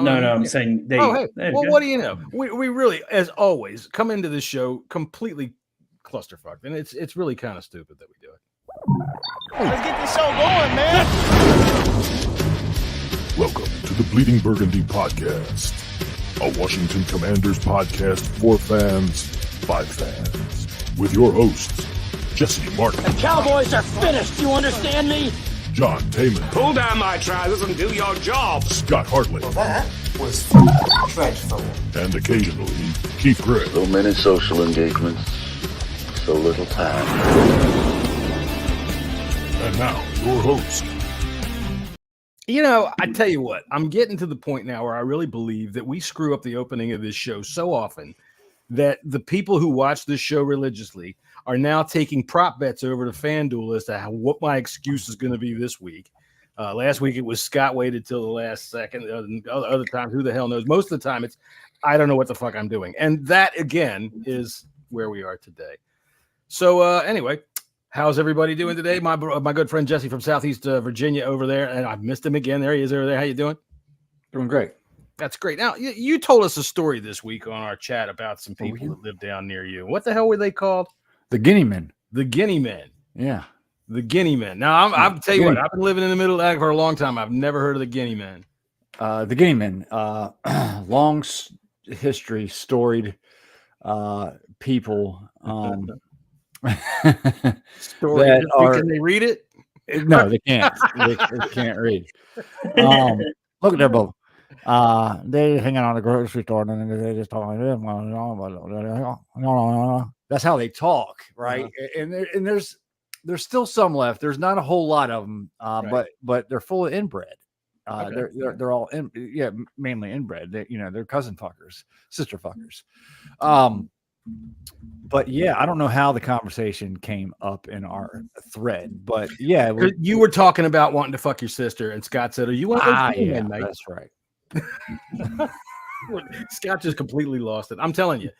No, I'm saying they. Oh, hey. There we Well, go. what do you know? We really, as always, come into this show completely clusterfucked, and it's really kind of stupid that we do it. Let's get this show going, man. Welcome to the Bleeding Burgundy podcast, a Washington Commanders podcast for fans by fans, with your hosts Jesse Martin. The Cowboys are finished. You understand me? John Taman. Pull down my trousers and do your job. Scott Hartley. Well, that was dreadful. And occasionally, Keith Gray. So many social engagements, so little time. And now, your host. You know, I tell you what, I'm getting to the point now where I really believe that we screw up the opening of this show so often that the people who watch this show religiously are now taking prop bets over to FanDuel as to what my excuse is going to be this week. Last week it was Scott waited till the last second. Other times, who the hell knows? Most of the time it's I don't know what the fuck I'm doing. And that, again, is where we are today. So anyway, how's everybody doing today? My good friend Jesse from Southeast Virginia over there, and I've missed him again. There he is over there. How you doing? Doing great. That's great. Now, you told us a story this week on our chat about some people that live down near you. What the hell were they called? The Guinea Men. The Guinea Men. Yeah. The Guinea Men. Now, I'll tell you what, I've been living in the middle of that for a long time. I've never heard of the Guinea Men. The Guinea Men, long history, storied people. Story. Can they read it? No, they can't. they can't read. Look at their both. They hanging on the grocery store and they just talking. That's how they talk, right? And there's still some left. There's not a whole lot of them, right. but they're full of inbred. Okay. They're all mainly inbred. They're cousin fuckers, sister fuckers. But yeah, I don't know how the conversation came up in our thread, but yeah, you were talking about wanting to fuck your sister, and Scott said, "Are you one of those men, mate?" That's right. Scott just completely lost it. I'm telling you,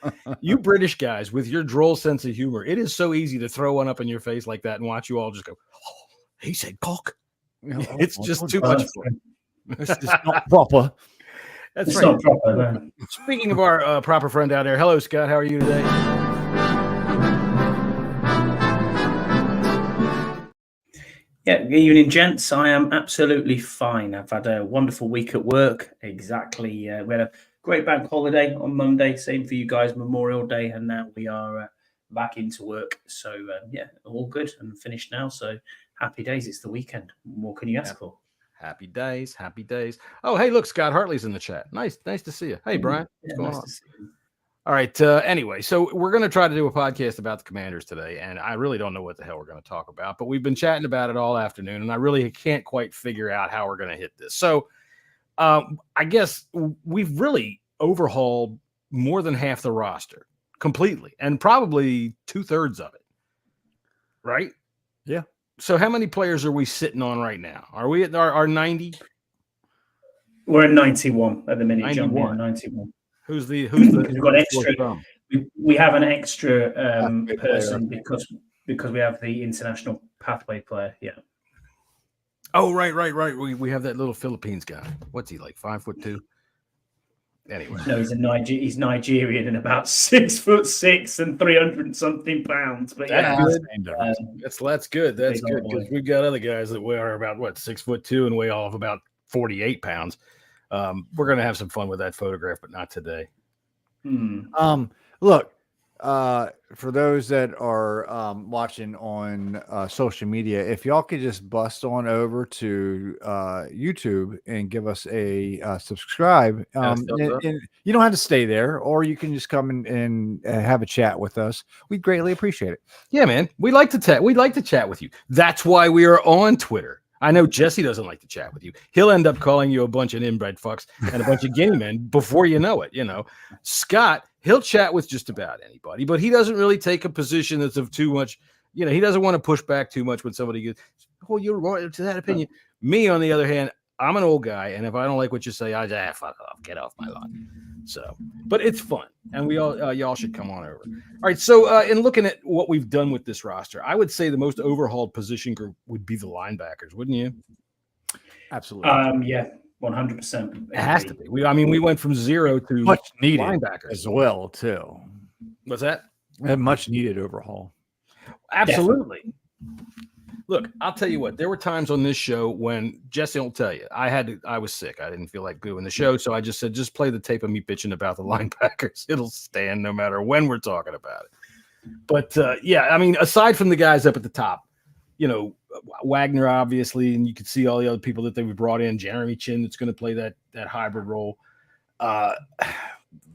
you British guys with your droll sense of humor, it is so easy to throw one up in your face like that and watch you all just go, "Oh, he said cock." It's just too much fun. It's just not proper. That's it's right. Not proper, man. Speaking of our proper friend out there, hello, Scott. How are you today? Yeah, good evening, gents. I am absolutely fine. I've had a wonderful week at work. Exactly. We had a great bank holiday on Monday. Same for you guys, Memorial Day. And now we are back into work. So, all good and finished now. So, happy days. It's the weekend. What can you ask for? Happy days. Happy days. Oh, hey, look, Scott Hartley's in the chat. Nice to see you. Hey, Brian. What's going on? To see you. All right. Anyway, so we're going to try to do a podcast about the Commanders today, and I really don't know what the hell we're going to talk about, but we've been chatting about it all afternoon, and I really can't quite figure out how we're going to hit this. So I guess we've really overhauled more than half the roster completely, and probably 2/3 of it, right? Yeah. So how many players are we sitting on right now? Are we at our 90? We're at 91 at the minute, 91. 91. Who's the we've got extra. We have an extra person because we have the international pathway player. Yeah. Oh, right. We have that little Philippines guy. What's he like? 5'2"? Anyway. No, he's Nigerian and about 6'6" and 300 and something pounds. But that's good. That's good. That's good because we've got other guys that weigh about 6'2" and weigh off about 48 pounds. We're gonna have some fun with that photograph, but not today. Look, for those that are watching on social media, if y'all could just bust on over to YouTube and give us a subscribe, and you don't have to stay there, or you can just come and have a chat with us. We'd greatly appreciate it. Yeah, man, we like to chat. We'd like to chat with you. That's why we are on Twitter. I know Jesse doesn't like to chat with you. He'll end up calling you a bunch of inbred fucks and a bunch of Guinea men before you know it. Scott, he'll chat with just about anybody, but he doesn't really take a position that's of too much. He doesn't want to push back too much when somebody gets, "Oh, you're wrong to that opinion." Me, on the other hand, I'm an old guy, and if I don't like what you say, I just fuck off, get off my lawn. So, but it's fun, and we all y'all should come on over. All right, so in looking at what we've done with this roster, I would say the most overhauled position group would be the linebackers, wouldn't you? Absolutely. 100%. It has to be. We went from 0 to Much needed linebackers as well, too. What's that? A much needed overhaul. Absolutely. Look, I'll tell you what. There were times on this show when Jesse will tell you I was sick. I didn't feel like doing the show, so I just said, just play the tape of me bitching about the linebackers. It'll stand no matter when we're talking about it. But aside from the guys up at the top, Wagner obviously, and you can see all the other people that they've brought in. Jeremy Chin that's going to play that hybrid role.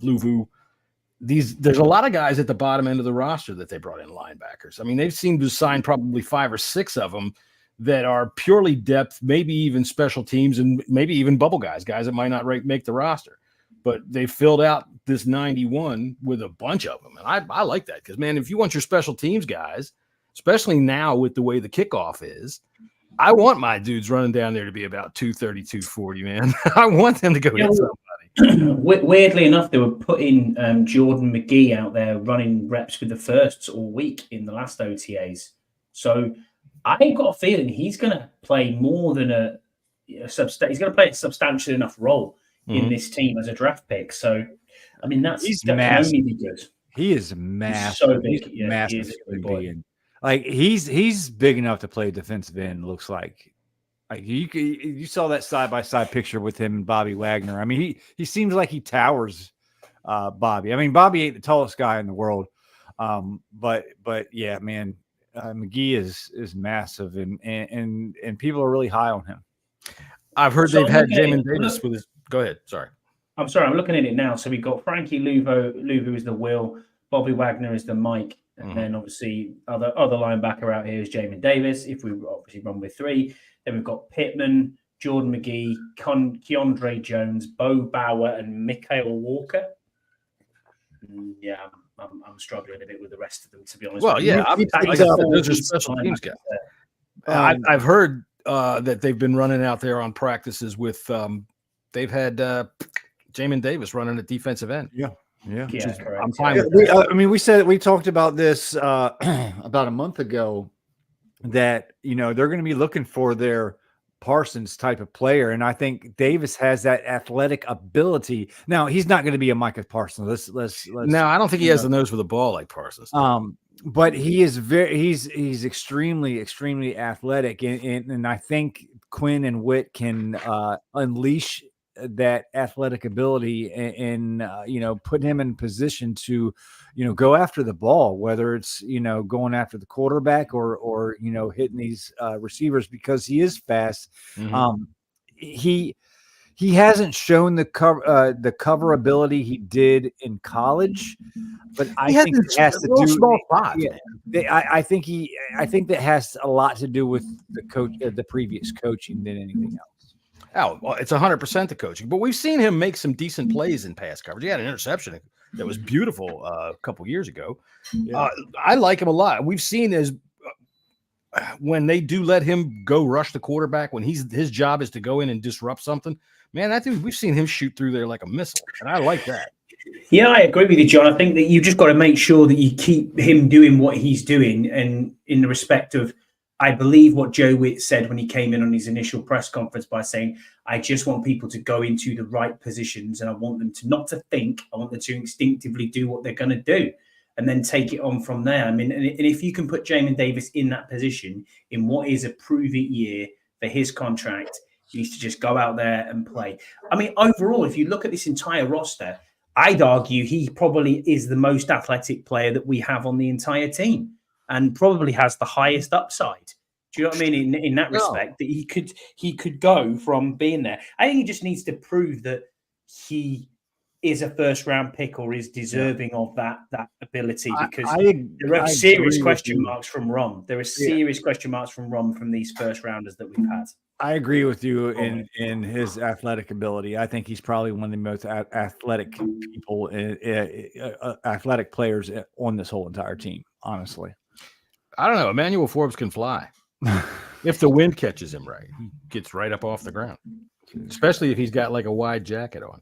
Luvu. There's a lot of guys at the bottom end of the roster that they brought in linebackers. I mean, they've seemed to sign probably 5 or 6 of them that are purely depth, maybe even special teams, and maybe even bubble guys that might not make the roster. But they filled out this 91 with a bunch of them. And I like that because, man, if you want your special teams guys, especially now with the way the kickoff is, I want my dudes running down there to be about 230, 240, man. I want them to go hit somebody. Weirdly enough, they were putting Jordan McGee out there running reps with the firsts all week in the last OTAs. So I got a feeling he's going to play more than he's going to play a substantial enough role in this team as a draft pick. So, I mean, that can only be good. He is massive. He's so big. He's massive. Like he's big enough to play defensive end. Looks like you saw that side-by-side picture with him and Bobby Wagner. I mean, he seems like he towers Bobby. I mean, Bobby ain't the tallest guy in the world, but yeah, man, McGee is massive, and people are really high on him. I've heard they've had Jamin Davis with his. Go ahead. Sorry. I'm sorry. I'm looking at it now. So we've got Frankie Luvu is the Will, Bobby Wagner is the Mike, and then obviously other linebacker out here is Jamin Davis. If we obviously run with 3. Then we've got Pittman, Jordan McGee, Keandre Jones, Bo Bauer, and Mikael Walker. Yeah, I'm struggling a bit with the rest of them, to be honest. Well, yeah, those are special teams guys. I've heard that they've been running out there on practices with. They've had Jamin Davis running at defensive end. Yeah, correct. I'm fine with that. We talked about this about a month ago. That they're going to be looking for their Parsons type of player, and I think Davis has that athletic ability. Now he's not going to be a Micah Parsons. Let's. No, I don't think he has the nose for the ball like Parsons. But he is he's extremely athletic, and I think Quinn and Witt can unleash that athletic ability and put him in position to go after the ball, whether it's going after the quarterback or hitting these receivers, because he is fast. He hasn't shown the cover ability he did in college, but I think it has to do small spot. I think that has a lot to do with the coach, the previous coaching, than anything else. Oh, well, it's 100% the coaching, but we've seen him make some decent plays in pass coverage. He had an interception that was beautiful a couple years ago. Yeah. I like him a lot. We've seen when they do let him go rush the quarterback, when his job is to go in and disrupt something. Man, that dude, we've seen him shoot through there like a missile, and I like that. Yeah, I agree with you, John. I think that you just got to make sure that you keep him doing what he's doing, and in the respect of, I believe what Joe Witt said when he came in on his initial press conference by saying, I just want people to go into the right positions, and I want them to not to think, I want them to instinctively do what they're going to do and then take it on from there. I mean, and if you can put Jamin Davis in that position in what is a prove-it year for his contract, he needs to just go out there and play. I mean, overall, if you look at this entire roster, I'd argue he probably is the most athletic player that we have on the entire team, and probably has the highest upside. Do you know what I mean? In that respect, that he could go from being there. I think he just needs to prove that he is a first round pick or is deserving of that ability, because there are serious question marks from Rom. There are serious question marks from Rom from these first rounders that we've had. I agree with you in his athletic ability. I think he's probably one of the most athletic people, athletic players on this whole entire team, honestly. I don't know. Emmanuel Forbes can fly. If the wind catches him right, he gets right up off the ground, especially if he's got like a wide jacket on.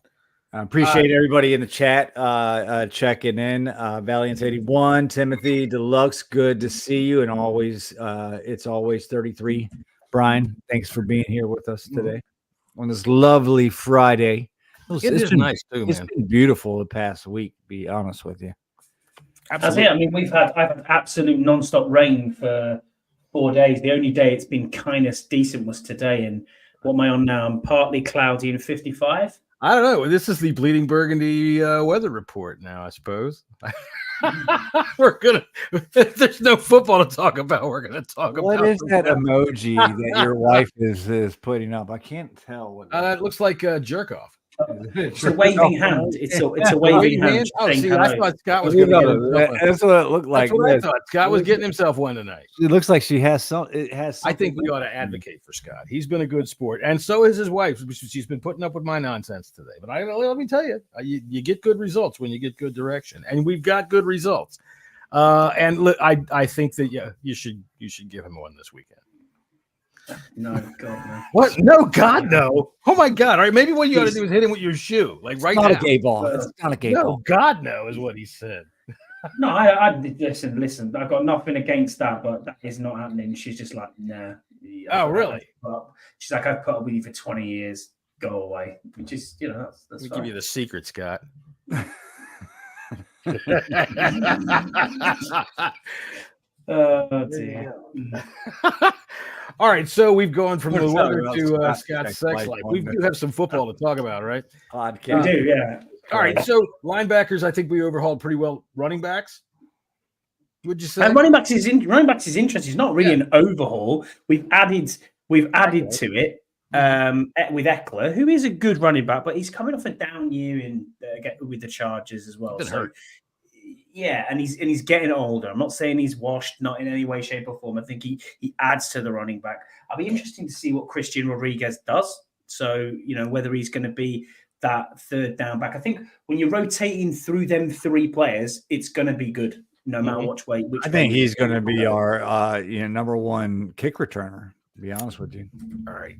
I appreciate everybody in the chat checking in. Valiant81, Timothy Deluxe, good to see you. And always, it's always 33. Brian, thanks for being here with us today. on this lovely Friday. It is nice too, It's man. been beautiful the past week, to be honest with you. That's it. I mean, I've had absolute non-stop rain for 4 days. The only day it's been kind of decent was today. And what am I on now? I'm partly cloudy and 55. I don't know. This is the Bleeding Burgundy weather report now, I suppose. If there's no football to talk about, we're gonna talk about What is that emoji that your wife is putting up? I can't tell what it looks like jerk off. It's a waving hand. It's a waving hand. Oh, see, I thought Scott was You going to get know, himself one. that's what it looked like. That's what I thought. Scott was getting himself one tonight. It looks like she has some. It has. I think we ought to advocate for Scott. He's been a good sport, and so is his wife. She's been putting up with my nonsense today. But let me tell you, you get good results when you get good direction, and we've got good results. I think that you should give him one this weekend. No, God, no. What? No, God, no. Oh my God! All right, maybe what you ought to do is hit him with your shoe, like right now. Not a gay ball. It's not a gay No, ball. God, no, is what he said. No, I listen. I've got nothing against that, but that is not happening. She's just like, nah. Oh, really? She's like, I've put up with you for 20 years. Go away. Which is, that's Let me fine. give you the secret, Scott. Oh dear. All right, so we've gone from the We're weather talking to about Scott's sex sex life life. on We this. do have some football to talk about, right? We Podcast. do, yeah. All right, so linebackers, I think we overhauled pretty well. Running backs, would you say? And running backs is interesting. It's not really an overhaul. We've added to it with Eckler, who is a good running back, but he's coming off a down year with the Chargers as well. Been So, hurt. yeah, and he's getting older. I'm not saying he's washed, not in any way, shape, or form. I think he adds to the running back. I'll be interesting to see what Christian Rodriguez does. So, whether he's going to be that third down back. I think when you're rotating through them three players, it's going to be good, no matter which way. I think he's going to be our number one kick returner. To be honest with you. All right,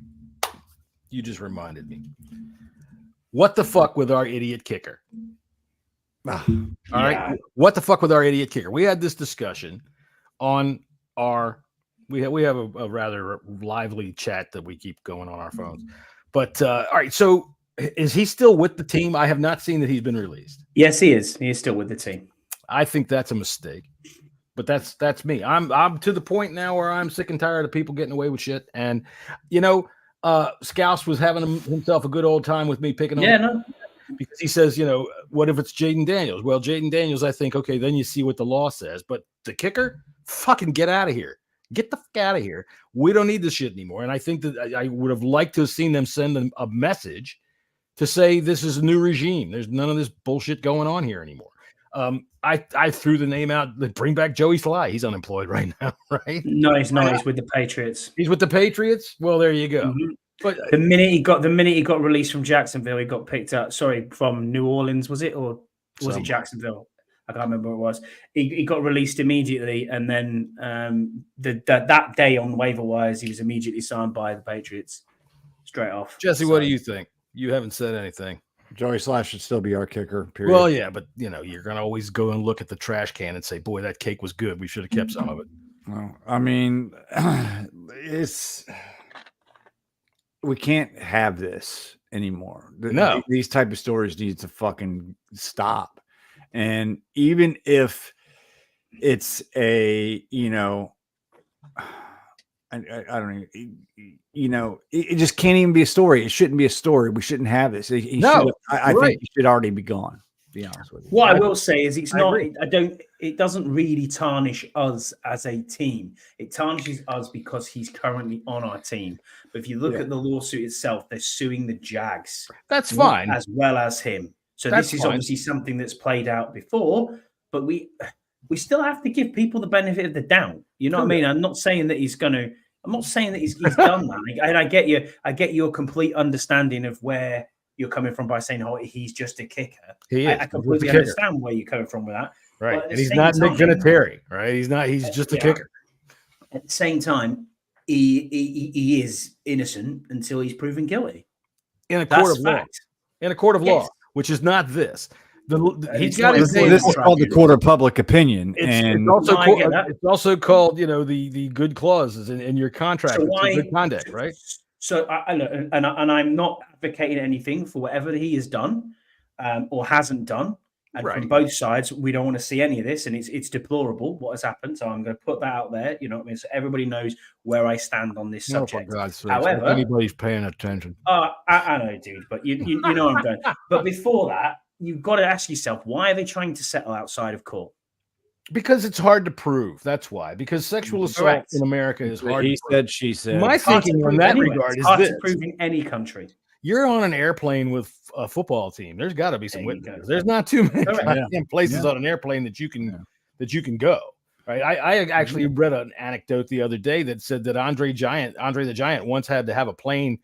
you just reminded me. What the fuck with our idiot kicker? All right, what the fuck with our idiot kicker? We had this discussion on our. We have a rather lively chat that we keep going on our phones. But all right, so is he still with the team? I have not seen that he's been released. Yes, he is. He is still with the team. I think that's a mistake. But that's me. I'm to the point now where I'm sick and tired of people getting away with shit. And Scouse was having himself a good old time with me picking on because he says, what if it's Jaden Daniels? Well, Jaden Daniels, I think, okay, then you see what the law says. But the kicker, fucking get out of here. Get the fuck out of here. We don't need this shit anymore. And I think that I would have liked to have seen them send them a message to say this is a new regime. There's none of this bullshit going on here anymore. I threw the name out. Bring back Joey Sly. He's unemployed right now, right? No, he's not. He's with the Patriots. He's with the Patriots. Well, there you go. Mm-hmm. But the minute he got released from Jacksonville, he got picked up. Sorry, from New Orleans, was it, or was it Jacksonville? I can't remember what it was. He got released immediately, and then that day on waiver wires, he was immediately signed by the Patriots straight off. Jesse, what do you think? You haven't said anything. Joey Sly should still be our kicker. Period. Well, yeah, but you're gonna always go and look at the trash can and say, "Boy, that cake was good. We should have kept some of it." Well, I mean, we can't have this anymore. No, these type of stories need to fucking stop. And even if it's a, I don't even, it just can't even be a story. It shouldn't be a story. We shouldn't have this. I think he should already be gone. To be honest with you. What I will say is it's not. It doesn't really tarnish us as a team. It tarnishes us because he's currently on our team. But if you look at the lawsuit itself, they're suing the Jags. That's fine, as well as him. So this is obviously something that's played out before, but we still have to give people the benefit of the doubt. You know what I mean? I'm not saying that he's done that. And I get you. I get your complete understanding of where you're coming from by saying, "Oh, he's just a kicker." I completely understand where you're coming from with that. Right, and he's not Nick Vinatieri, right? He's not. He's just a kicker. At the same time, he is innocent until he's proven guilty in a court of law. In a court of law. Which is not this. He's got his name. This is called the court of public opinion, it's also called the good clauses in your contract. So good conduct, right? So I look, and I'm not advocating anything for whatever he has done or hasn't done. And Right. from both sides, we don't want to see any of this, and it's deplorable what has happened. So I'm going to put that out there. You know what I mean? So everybody knows where I stand on this No, for subject. God's sake, However, if anybody's paying attention. I know, dude, but you know what I'm going. But before that, you've got to ask yourself, why are they trying to settle outside of court? Because it's hard to prove. That's why. Because sexual assault Correct. in America is hard. He to prove. said, she said. My It's hard to thinking on prove that anywhere. regard It's is hard this: to prove in any country. you're on an airplane with a football team. There's got to be some There you witnesses. go. There's not too many Correct. goddamn places on an airplane that you can go. Right. I actually read an anecdote the other day that said that Andre the Giant once had to have a plane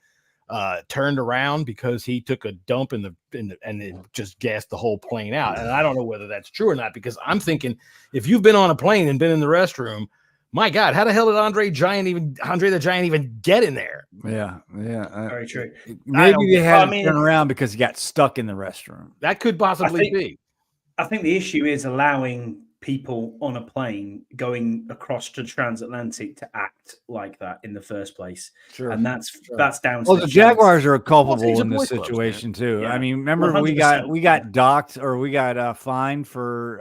turned around because he took a dump and it just gassed the whole plane out. And I don't know whether that's true or not, because I'm thinking, if you've been on a plane and been in the restroom, my God, how the hell did Andre the Giant even get in there? Yeah. Very true. Maybe they had to turn around because he got stuck in the restroom. That could possibly be. I think the issue is allowing people on a plane going across to transatlantic to act like that in the first place. Sure. And that's down to the Jaguars are culpable in this boys clubs, situation too. Yeah. I mean, remember 100%. we got docked, or we got fined for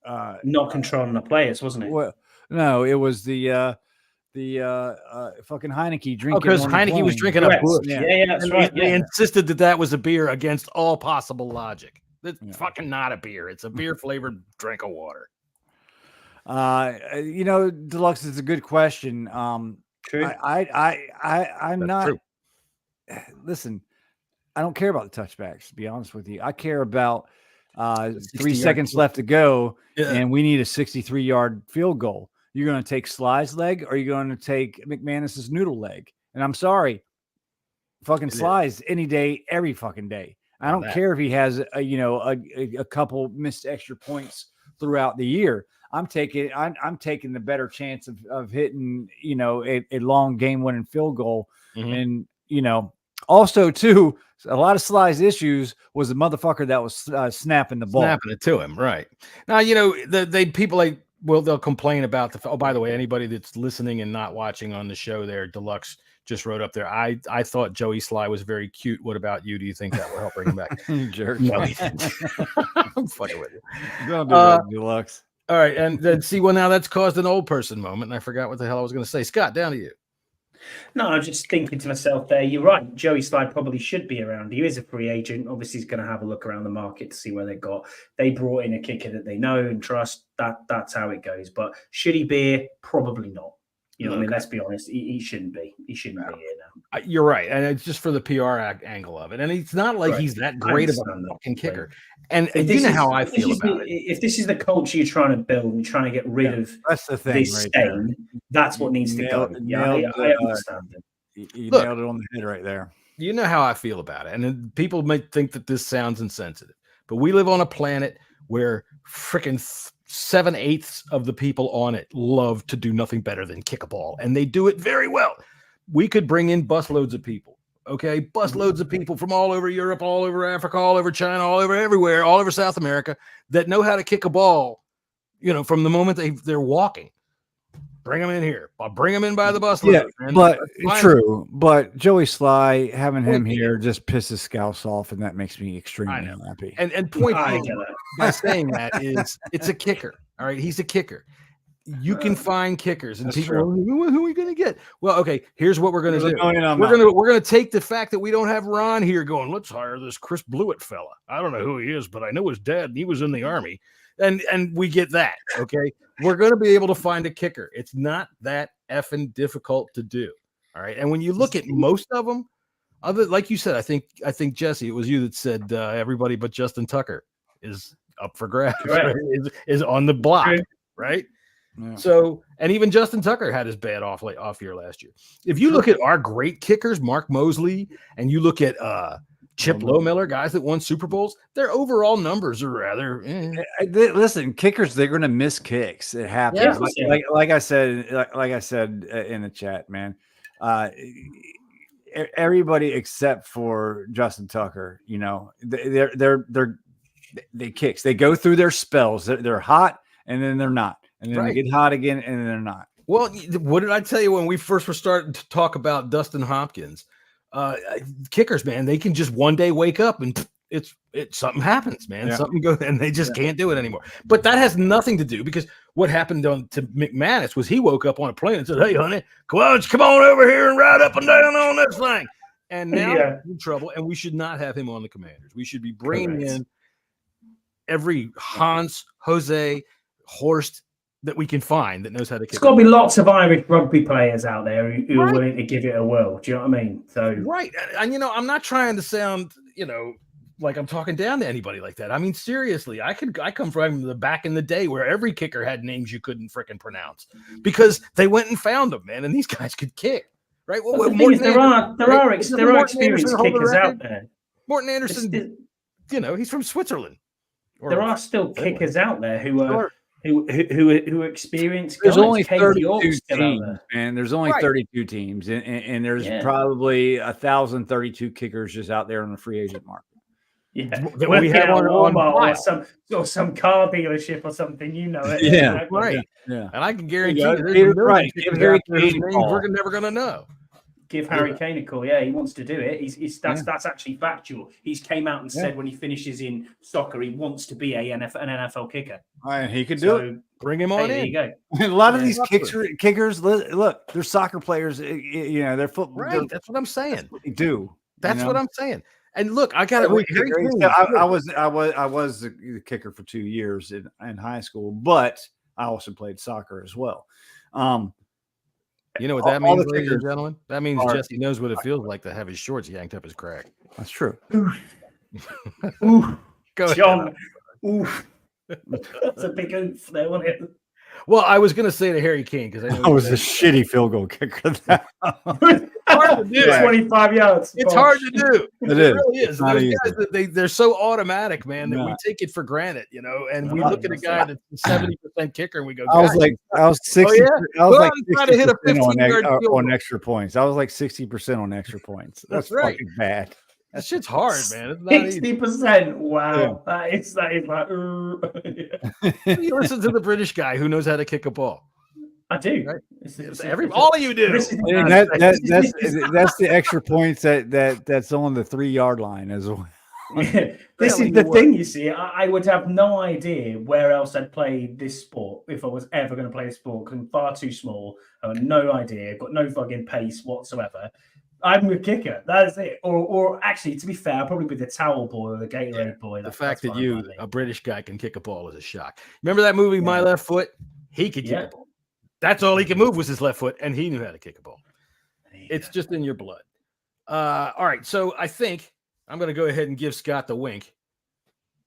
not controlling the players, wasn't it? Well, no, it was the fucking Heineke drinking. Because Heineke was drinking a Busch. Yeah, that's and right. They insisted that was a beer against all possible logic. That's fucking not a beer. It's a beer flavored drink of water. Deluxe is a good question. True. I'm not. True. Listen, I don't care about the touchbacks, to be honest with you. I care about 3 seconds field. left to go, Yeah. and we need a 63-yard field goal. You're going to take Sly's leg, or you're going to take McManus's noodle leg? And I'm sorry, fucking Sly's any day, every fucking day. I don't care if he has a couple missed extra points throughout the year. I'm taking the better chance of hitting a long game winning field goal. And also too, a lot of Sly's issues was the motherfucker that was snapping the ball, snapping it to him. Right now, they'll complain about by the way, anybody that's listening and not watching on the show there, Deluxe just wrote up there, I thought Joey Sly was very cute. What about you? Do you think that will help bring him back? You jerk. No, I'm fucking with you. Don't do that, Deluxe. All right, and then now that's caused an old person moment, and I forgot what the hell I was going to say. Scott, down to you. No, I'm just thinking to myself there, you're right. Joey Sly probably should be around. He is a free agent. Obviously, he's going to have a look around the market to see where they brought in a kicker that they know and trust. That's how it goes. But should he be here? Probably not. What I mean? Let's be honest. He shouldn't be. He shouldn't be here now. You're right. And it's just for the PR angle of it. And it's not like he's that great of a fucking kicker. And you know how I feel about it. If this is the culture you're trying to build and you're trying to get rid of that's the thing this right stain, that's what needs to go. I understand it. You nailed it on the head right there. You know how I feel about it. And then people might think that this sounds insensitive, but we live on a planet where freaking 7/8 of the people on it love to do nothing better than kick a ball, and they do it very well. We could bring in busloads of people, okay? Busloads of people from all over Europe, all over Africa, all over China, all over everywhere, all over South America that know how to kick a ball, from the moment they're walking. Bring them in here. I'll bring them in by the busload. Yeah, but true. But Joey Sly, having him here just pisses Scouts off, and that makes me extremely happy. And point by saying that is it's a kicker. All right, he's a kicker. You can find kickers, and people, who are we going to get? Well, okay, here's what we're going to do. We're going to take the fact that we don't have Ron here going, let's hire this Chris Blewett fella. I don't know who he is, but I know his dad, and he was in the Army. And we get that, okay? We're going to be able to find a kicker. It's not that effing difficult to do, all right? And when you look at most of them, like you said, I think Jesse, it was you that said everybody but Justin Tucker is up for grabs, right? is on the block, right? Yeah. So, and even Justin Tucker had his bad off year last year. If you look at our great kickers, Mark Mosley, and you look at Chip Lohmiller, guys that won Super Bowls, their overall numbers are rather. Listen, kickers, they're going to miss kicks. It happens. Yeah. Like I said in the chat, man. Everybody except for Justin Tucker, they kicks. They go through their spells. They're hot, and then they're not, and then they get hot again, and then they're not. Well, what did I tell you when we first were starting to talk about Dustin Hopkins? Kickers, man, they can just one day wake up and something happens, man. Something goes, and they just can't do it anymore. But that has nothing to do, because what happened to McManus was he woke up on a plane and said, "Hey, honey, come on over here and ride up and down on this thing." And now he's in trouble, and we should not have him on the Commanders. We should be bringing in every Hans, Jose, Horst that we can find that knows how to kick. There's got to be lots of Irish rugby players out there who are willing to give it a whirl. Do you know what I mean? So and I'm not trying to sound, like I'm talking down to anybody like that. I mean, seriously, I come from the back in the day where every kicker had names you couldn't freaking pronounce because they went and found them, man, and these guys could kick, right? Well, there are experienced kickers out there. Morton Anderson, he's from Switzerland. There are still kickers out there who are who experienced. There's only 32 teams, man. There's only 32 teams, and there's probably 1,032 kickers just out there on the free agent market. Yeah, we have on some car dealership or something, it. Yeah, right. Yeah, and I can guarantee you, we're never gonna know. Give Harry Kane a call. Yeah, he wants to do it. That's actually factual. He's came out and said when he finishes in soccer, he wants to be an NFL kicker. He could do it. Bring him on in. There you go. A lot of these kickers, look, they're soccer players. They're football. Right. That's what I'm saying. That's what they do. That's what I'm saying. And look, I got it. I was the kicker for 2 years in high school, but I also played soccer as well. You know what that means, ladies and gentlemen? That means Jesse knows what it feels like to have his shorts yanked up his crack. That's true. Go ahead, John. Oof. That's a big oof there, wasn't it? Well, I was going to say to Harry Kane because I was a shitty field goal kicker. Hard to do. 25 yards. It's hard to do. It really is. Those guys, they're so automatic, man, that we take it for granted, and we look at a guy that's 70% kicker and we go, I was 60. I was like 60% on extra points. I was like 60% on extra points. That's right. Fucking bad. That shit's hard, man. It's 60%. Wow. Yeah. That is like. You listen to the British guy who knows how to kick a ball. I do. Right? All of you do. That's the extra points that's on the 3-yard line as well. This is the thing, you see. I would have no idea where else I'd play this sport if I was ever going to play a sport because I'm far too small. I have no idea. Got no fucking pace whatsoever. I'm a kicker. That's it. Or actually, to be fair, I'll probably be the towel boy or the Gatorade boy. The fact that a British guy, can kick a ball is a shock. Remember that movie, My Left Foot? He could kick a ball. That's all he could move was his left foot, and he knew how to kick a ball. It's just in your blood. All right, so I think I'm going to go ahead and give Scott the wink.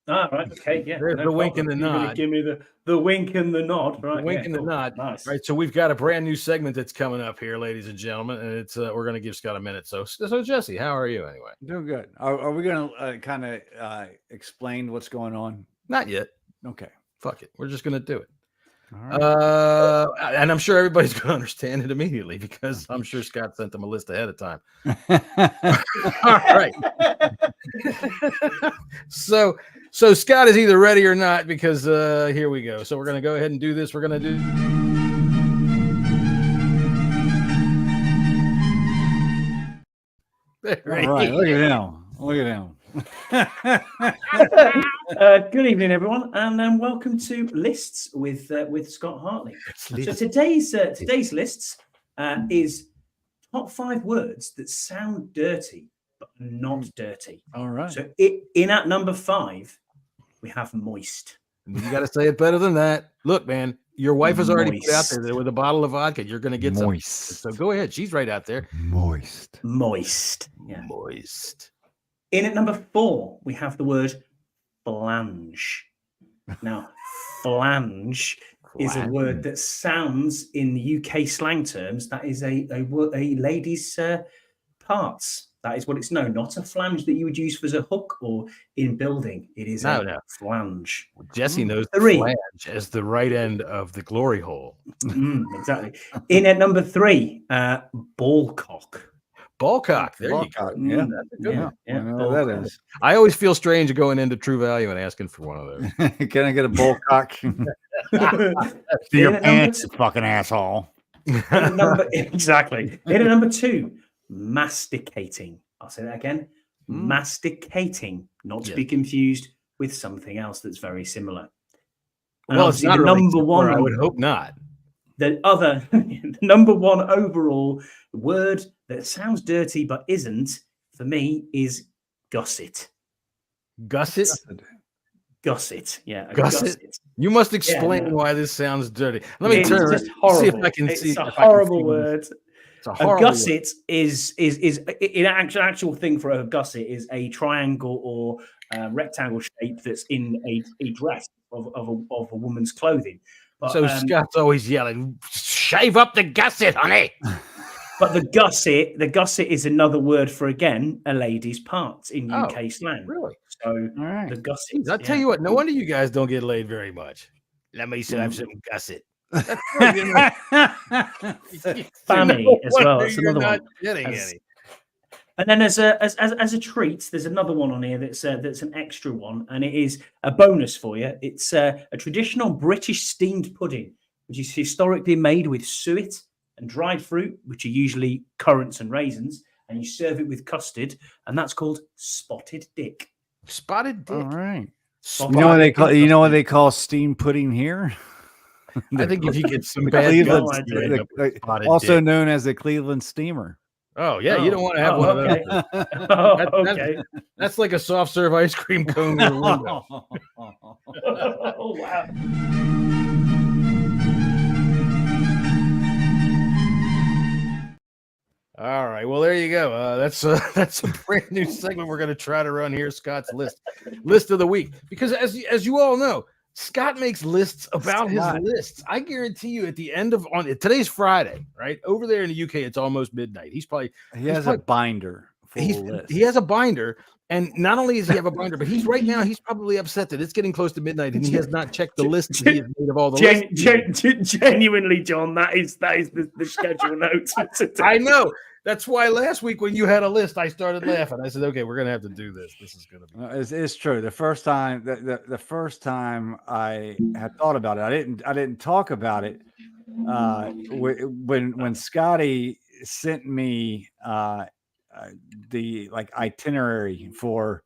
All right, okay, yeah. There's the wink and the nod. Give me the wink and the nod, right? The wink and the nod. Nice. Right, so we've got a brand new segment that's coming up here, ladies and gentlemen, and it's we're going to give Scott a minute. So Jesse, how are you anyway? Doing good. Are we going to kind of explain what's going on? Not yet. Okay. Fuck it. We're just going to do it. All right. And I'm sure everybody's going to understand it immediately because I'm sure Scott sent them a list ahead of time. All right. So Scott is either ready or not because here we go. So we're going to go ahead and do this. We're going to do. All right. Look at him. Look at him. Good evening, everyone, and welcome to Lists with Scott Hartley. So today's lists is top 5 words that sound dirty but not dirty. All right. So in at number 5, we have moist. You got to say it better than that. Look, man, your wife has already put out there with a bottle of vodka. You're going to get moist. So go ahead. She's right out there. Moist. Yeah. Moist. In at number 4, we have the word flange. Now, flange is a word that sounds in the UK slang terms. That is a lady's parts. That is what it's known. Not a flange that you would use as a hook or in building. It is a flange. Jesse knows the flange as the right end of the glory hole. Exactly. In at number 3, ballcock. Ballcock. There you go. Yeah, that's a good one. I know that is. I always feel strange going into True Value and asking for one of those. Can I get a ballcock? Your pants, you fucking asshole. Exactly. In at number 2, masticating. I'll say that again. Masticating, not to be confused with something else that's very similar. And Well, it's obviously not the really number similar, one. I would hope not. The other, the number one overall word that sounds dirty but isn't for me is gusset. Gusset? Gusset. Yeah. A Gusset? You must explain no. why this sounds dirty. Let me It's turn just see horrible. if I can It's see. a horrible word. It's a A horrible gusset is an actual thing for a gusset is a triangle or rectangle shape that's in a dress of a woman's clothing. But, so Scott's always yelling, "Shave up the gusset, honey!" But the gusset is another word for again a lady's parts in UK slang. Really? So All right. the gusset. I'll tell you what. No wonder you guys don't get laid very much. Let me have some gusset. Fanny as well. That's another one. Getting any. And then as a treat, there's another one on here that's an extra one, and it is a bonus for you. It's a traditional British steamed pudding, which is historically made with suet and dried fruit, which are usually currants and raisins, and you serve it with custard, and that's called spotted dick. Spotted dick. All right. Spotted You know what they call? dick. You know what they call steam pudding here? I think if you get some bad Cleveland, guns, you end up with spotted also dick. known as the Cleveland steamer. Oh yeah, you don't want to have one of those. Okay. That's like a soft serve ice cream cone in the window. Oh wow. All right, well there you go. That's a brand new segment we're going to try to run here. Scott's list of the week, because as you all know, Scott makes lists about his lists. I guarantee you, at the end of today's Friday, right over there in the UK, it's almost midnight. He has a binder. He has a binder, and not only does he have a binder, but he's probably upset that it's getting close to midnight and he has not checked the list he has made of all the lists. Genuinely, John, that is the schedule notes for today. I know. That's why last week when you had a list, I started laughing. I said, "Okay, we're gonna have to do this. This is gonna be." It's true. The first time, the first time I had thought about it, I didn't talk about it. When Scotty sent me the itinerary for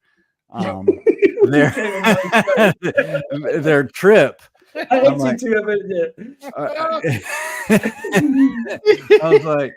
their trip. I was like,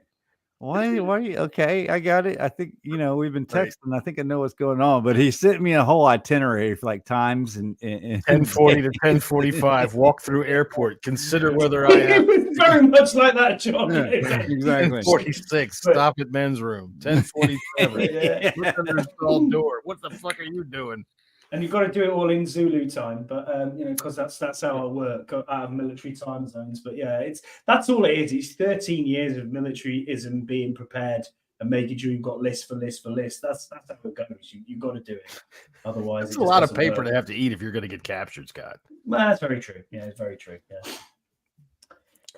why are you okay? I got it. I think we've been texting. I think I know what's going on. But he sent me a whole itinerary for times and 10:40 to 10:45. Walk through airport. Consider whether I have. It was very much like that, John. Yeah, exactly. 10:46. Stop at men's room. 10:47. Look under stall door. What the fuck are you doing? And you've got to do it all in Zulu time, but because that's how I work out of military time zones. But yeah, that's all it is. It's 13 years of militaryism being prepared and making sure you've got list for list for list. That's how it goes. You've got to do it. Otherwise, it's a lot of paper to have to eat if you're going to get captured, Scott. Well, that's very true. Yeah, it's very true.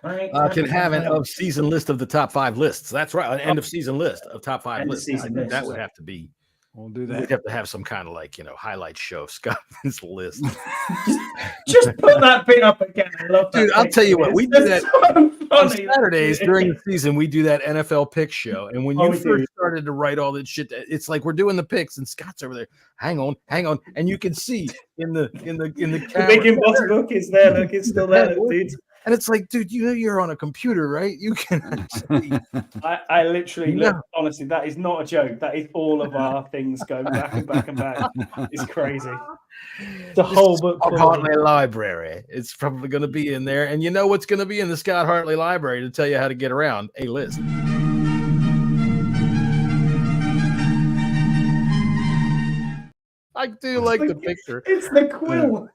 Yeah. Can have an of-season list of the top 5 lists. That's right. An end-of-season list of top 5 lists. That would have to be. We'll do that. We'd have to have some kind of highlight show of Scott's list. just put that bit up again. I love that. Dude, I'll tell you what, we do that so on Saturdays during the season. We do that NFL pick show, and when you first started to write all that shit, it's like we're doing the picks, and Scott's over there. Hang on, and you can see in the camera. The big embossed book is there. Look, it's still there, dude. And it's like, dude, you're on a computer, right? You can. I literally look. Honestly, that is not a joke. That is all of our things going back and back and back. It's crazy. The whole book. Hartley Library. It's probably going to be in there, and you know what's going to be in the Scott Hartley Library to tell you how to get around a list. I do like the picture. It's the quill.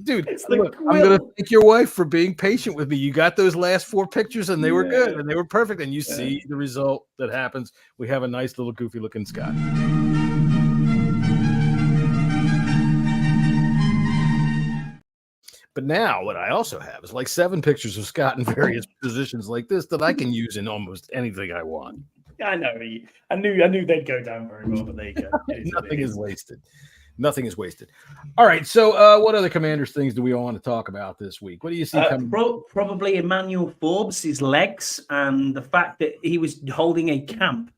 Dude, look, I'm going to thank your wife for being patient with me. You got those last 4 pictures, and they were good, and they were perfect. And you see the result that happens. We have a nice little goofy-looking Scott. But now what I also have is 7 pictures of Scott in various positions like this that I can use in almost anything I want. I know. I knew they'd go down very well, but there you go. Nothing is wasted. Nothing is wasted. All right. So, what other Commanders things do we all want to talk about this week? What do you see coming? Probably Emmanuel Forbes, his legs, and the fact that he was holding a camp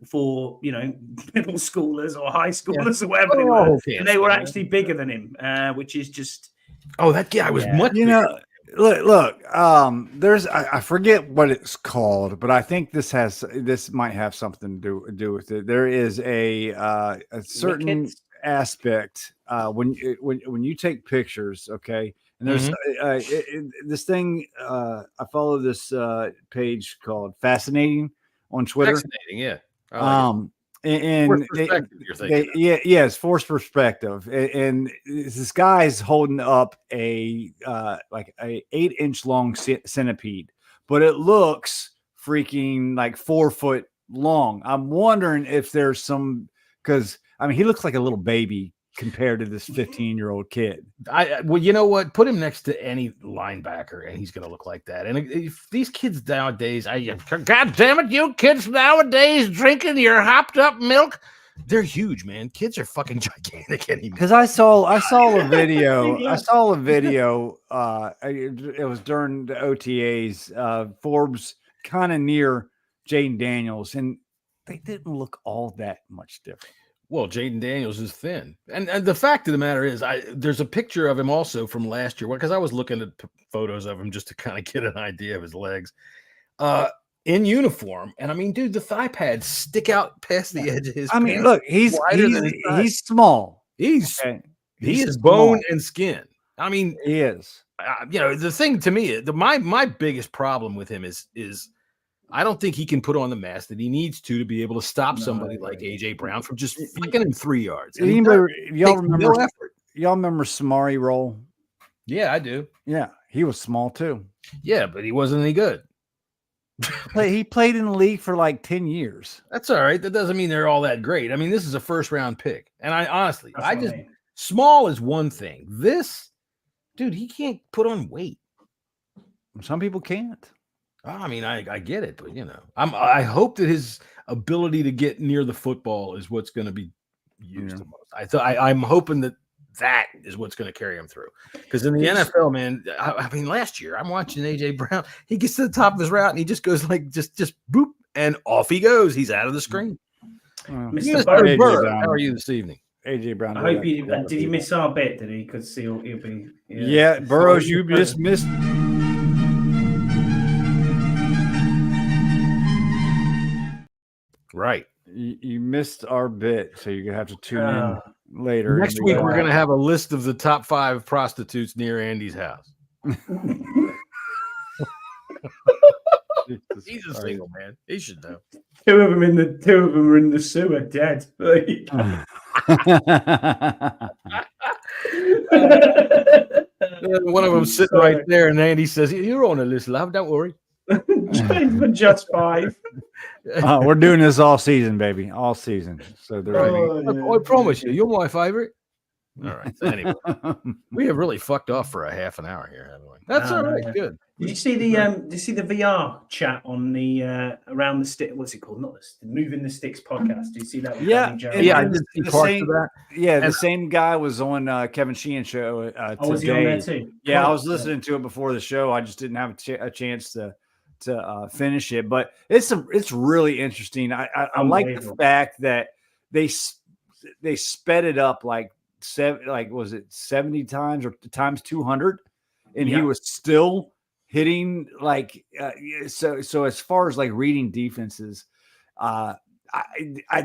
for middle schoolers or high schoolers or whatever they were, and they were actually bigger than him, which is just. Oh, that guy was much. Look. There's I forget what it's called, but I think this might have something to do with it. There is a certain aspect when you take pictures, okay. And there's this thing. I follow this page called Fascinating on Twitter. Fascinating, yeah. It's forced perspective, and this guy's holding up a 8-inch long centipede, but it looks freaking like 4 foot long. I'm wondering if there's because he looks like a little baby compared to this 15-year-old kid. Well, you know what? Put him next to any linebacker, and he's going to look like that. And if these kids nowadays, God damn it, you kids nowadays drinking your hopped up milk, they're huge, man. Kids are fucking gigantic anymore. Because I saw a video. I saw a video. It was during the OTAs. Forbes kind of near Jaden Daniels, and they didn't look all that much different. Well, Jaden Daniels is thin. And the fact of the matter is, there's a picture of him also from last year, because I was looking at photos of him just to kind of get an idea of his legs in uniform. And I mean, dude, the thigh pads stick out past the edge of his pants. Look, he's small. He is bone and skin. I mean, he is. The thing to me, my biggest problem with him is I don't think he can put on the mask that he needs to be able to stop somebody like A.J. Brown from just flicking him 3 yards. Y'all remember Samari Roll? Yeah, I do. Yeah, he was small too. Yeah, but he wasn't any good. He played in the league for like 10 years. That's all right. That doesn't mean they're all that great. I mean, this is a first-round pick. And small is one thing. This, dude, he can't put on weight. Some people can't. I mean, I get it, but I hope that his ability to get near the football is what's going to be used the most. I'm hoping that is what's going to carry him through. Because in the NFL, man, I mean, last year I'm watching AJ Brown. He gets to the top of his route and he just goes like just boop, and off he goes. He's out of the screen. Mr. Burr, how are you this evening? AJ Brown. I hope did he miss our bet? Did he? Because he'll be. Yeah, Burrows, you just missed. Right. You missed our bit, so you're going to have to tune in later. Next week, we're going to have a list of the top 5 prostitutes near Andy's house. He's a single man. He should know. Two of them are in the sewer, dead. One of them sitting right there, and Andy says, "You're on a list, love. Don't worry." Just 5. We're doing this all season, baby. All season. So I promise you, you're my favorite. All right. So anyway, we have really fucked off for a half an hour here, haven't we? That's all right. Good. Did you see the VR chat on the around the stick? What's it called? Not the Moving the Sticks podcast. Do you see that? I did see parts of that. Yeah, the same guy was on Kevin Sheehan's show today. Was he on there too? Yeah, I was listening to it before the show. I just didn't have a chance to finish it, but it's really interesting. I like the fact that they sped it up like 70 times or times 200, and he was still hitting so as far as like reading defenses,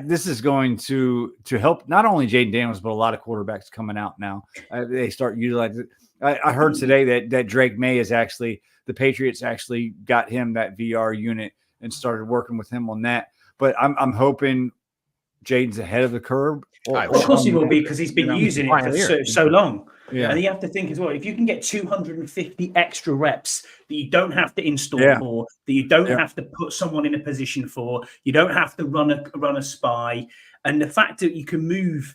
this is going to help not only Jaden Daniels but a lot of quarterbacks coming out now. They start utilizing. I heard today that Drake May is actually. The Patriots actually got him that VR unit and started working with him on that. But I'm hoping Jaden's ahead of the curve. Of course he will be, because he's been using it for so long. Yeah. And you have to think as well, if you can get 250 extra reps that you don't have to install for, that you don't have to put someone in a position for, you don't have to run a spy, and the fact that you can move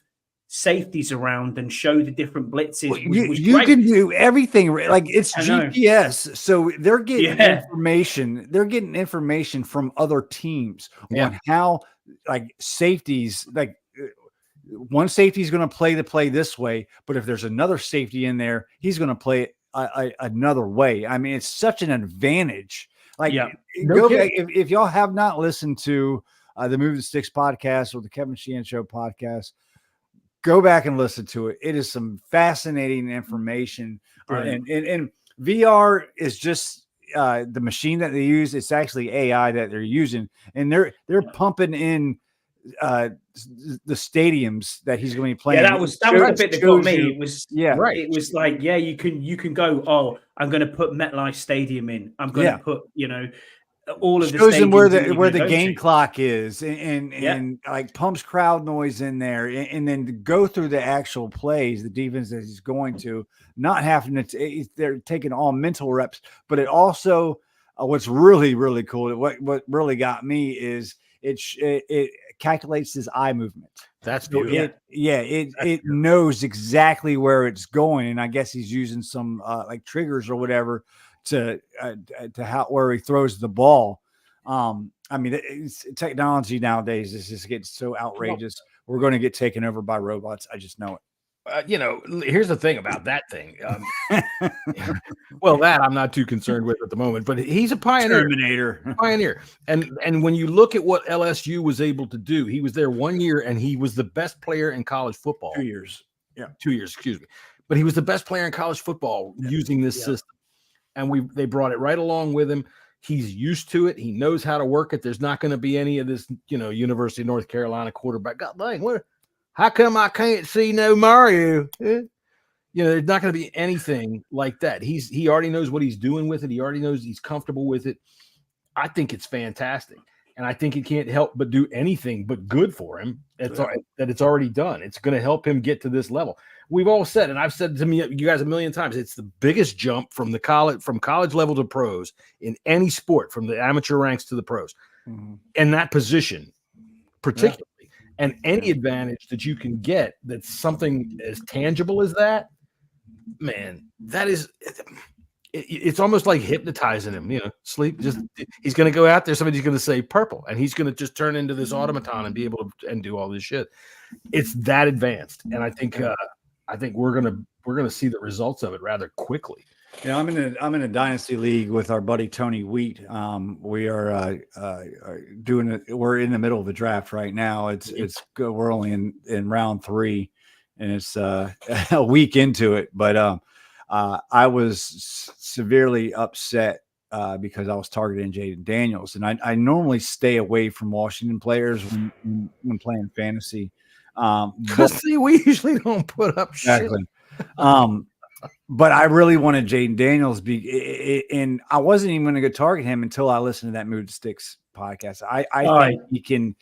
safeties around and show the different blitzes. You can do everything. Like it's GPS. So they're getting information. They're getting information from other teams on how like safeties, like one safety is going to play the play this way, but if there's another safety in there, he's going to play it another way. I mean, it's such an advantage. Like, go back, if y'all have not listened to the Move the Sticks podcast or the Kevin Sheehan Show podcast, go back and listen to it. It is some fascinating information. And VR is just the machine that they use. It's actually AI that they're using, and they're pumping in the stadiums that he's going to be playing. Yeah, that was the bit that got me. It was right. It was like, you can go, oh, I'm going to put MetLife Stadium in. I'm going to put, all of the shows them where the the game clock is, and like pumps crowd noise in there, and then to go through the actual plays, the defense that he's going to, not having to. They're taking all mental reps, but it also what's really, really cool. What really got me is it calculates his eye movement. That's beautiful. It knows exactly where it's going, and I guess he's using some like triggers or whatever to where he throws the ball. I mean, technology nowadays is just getting so outrageous. We're going to get taken over by robots. I just know it. Here's the thing about that thing. Well, that I'm not too concerned with at the moment, but he's a pioneer. Pioneer. And when you look at what LSU was able to do, he was there 1 year and he was the best player in college football. 2 years. Yeah. 2 years, excuse me. But he was the best player in college football using this system. And they brought it right along with him. He's used to it. He knows how to work it. There's not going to be any of this, University of North Carolina quarterback. God dang, how come I can't see no Mario? There's not going to be anything like that. He already knows what he's doing with it. He already knows he's comfortable with it. I think it's fantastic. And I think it can't help but do anything but good for him. That it's already done. It's going to help him get to this level. We've all said, and I've said to you guys a million times, it's the biggest jump from college level to pros in any sport, from the amateur ranks to the pros, in that position, particularly. And any advantage that you can get that's something as tangible as that, man, that is, it's almost like hypnotizing him, sleep. He's going to go out there. Somebody's going to say purple, and he's going to just turn into this automaton and be able to and do all this shit. It's that advanced. And I think we're going to see the results of it rather quickly. I'm in a dynasty league with our buddy Tony Wheat. We are doing it. We're in the middle of the draft right now. We're only in round 3, and it's a week into it. But I was severely upset because I was targeting Jaden Daniels, and I normally stay away from Washington players when playing fantasy. Because we usually don't put up exactly. Shit. But I really wanted Jaden Daniels, and I wasn't even going to go target him until I listened to that Move the Sticks podcast. I think he can.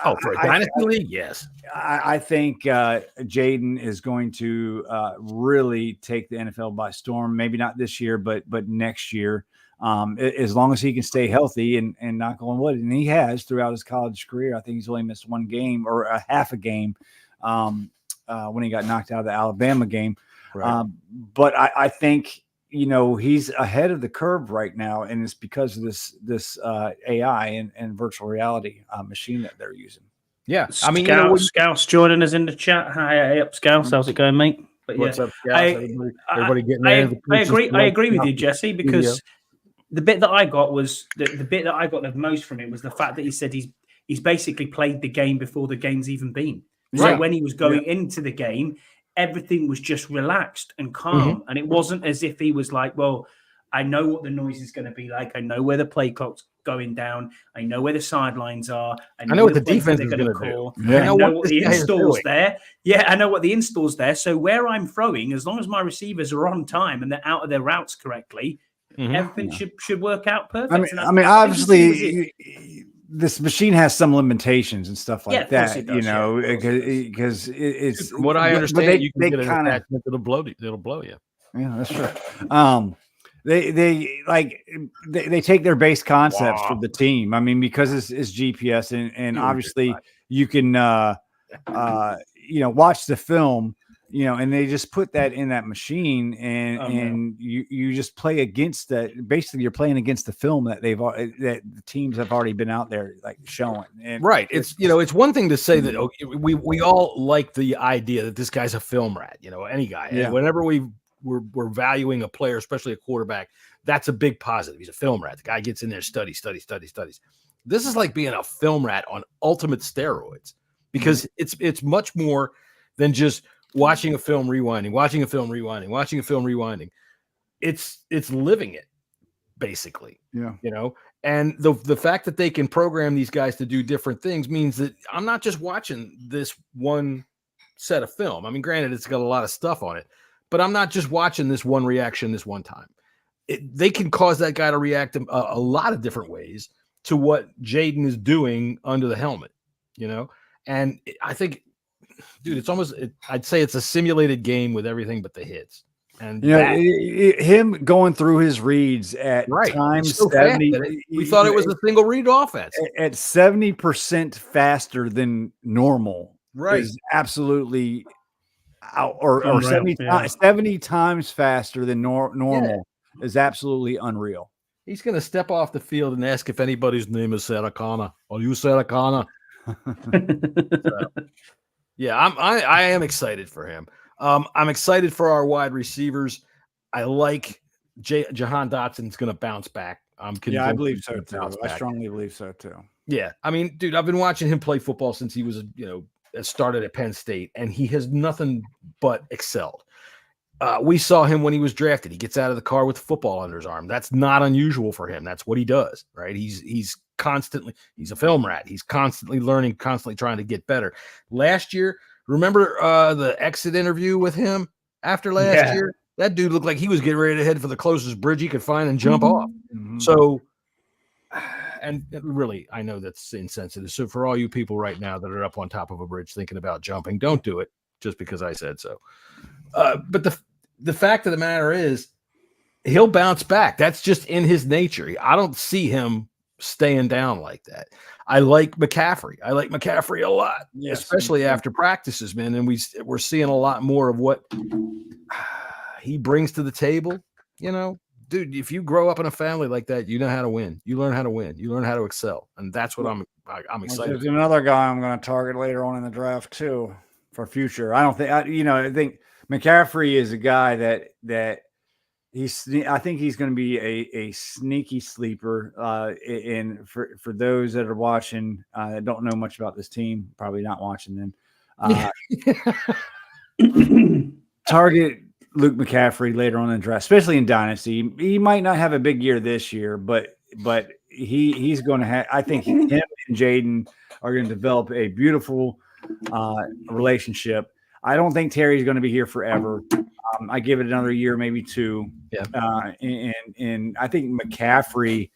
For a dynasty league, yes. I think Jaden is going to really take the NFL by storm. Maybe not this year, but next year, as long as he can stay healthy and knock on wood. And he has throughout his college career. I think he's only missed one game or a half a game when he got knocked out of the Alabama game. Right. But I think, he's ahead of the curve right now, and it's because of this AI and virtual reality machine that they're using. Yeah, I mean, Scouse joining us in the chat. Hi up, Scouse. How's it going, mate? But what's up, Scouse? Everybody getting there? I agree with you, Jesse, because the bit that I got was the bit that I got the most from it was the fact that he said he's basically played the game before the game's even been. So when he was going into the game, everything was just relaxed and calm. And it wasn't as if he was like, well, I know what the noise is going to be like. I know where the play clock's going down. I know where the sidelines are. I know what the defense is going to call. I know what the install's there. Yeah, I know what the install's there. So where I'm throwing, as long as my receivers are on time and they're out of their routes correctly, everything should work out perfect. I mean, obviously, this machine has some limitations and stuff like that, because it's from what I understand, you can get an attachment that'll blow you. Yeah, that's true. They take their base concepts from the team. I mean, because it's GPS and obviously you can watch the film and they just put that in that machine, and you just play against that. Basically, you're playing against the film that that the teams have already been out there like showing. And right. It's one thing to say that we all like the idea that this guy's a film rat. Any guy. Yeah. And whenever we're valuing a player, especially a quarterback, that's a big positive. He's a film rat. The guy gets in there, studies. This is like being a film rat on ultimate steroids, because it's much more than just watching a film, rewinding. It's living it, basically. Yeah. And the fact that they can program these guys to do different things means that I'm not just watching this one set of film. I mean, granted, it's got a lot of stuff on it, but I'm not just watching this one reaction this one time. They can cause that guy to react a lot of different ways to what Jaden is doing under the helmet, and I think, dude, it's almost, I'd say it's a simulated game with everything but the hits. And him going through his reads at times, so 70, we thought it was a single read offense at 70% faster than normal. Right. Is absolutely out, or 70 times faster than normal is absolutely unreal. He's going to step off the field and ask if anybody's name is Sarakana. Are you Sarakana? Yeah, I am excited for him. I'm excited for our wide receivers. I like Jahan Dotson's going to bounce back. I'm convinced. Yeah, I believe so too. I strongly believe so too. Yeah, I mean, dude, I've been watching him play football since he was, started at Penn State, and he has nothing but excelled. We saw him when he was drafted. He gets out of the car with football under his arm. That's not unusual for him. That's what he does, right? He's a film rat. He's constantly learning, constantly trying to get better. Last year, remember the exit interview with him after last year? That dude looked like he was getting ready to head for the closest bridge he could find and jump off. Mm-hmm. So, and really, I know that's insensitive. So for all you people right now that are up on top of a bridge thinking about jumping, don't do it just because I said so. But the fact of the matter is, he'll bounce back. That's just in his nature. I don't see him staying down like that. I like McCaffrey. I like McCaffrey a lot, especially after practices, man. And we're seeing a lot more of what he brings to the table. Dude, if you grow up in a family like that, you know how to win. You learn how to win. You learn how to excel, and that's what I'm excited. There's another guy I'm going to target later on in the draft too for future. I think McCaffrey is a guy that I think he's going to be a sneaky sleeper. And for those that are watching, don't know much about this team, probably not watching them. Target Luke McCaffrey later on in the draft, especially in Dynasty. He might not have a big year this year, but he's going to have. I think him and Jaden are going to develop a beautiful relationship. I don't think Terry's going to be here forever. I give it another year, maybe two. Yeah. And I think McCaffrey,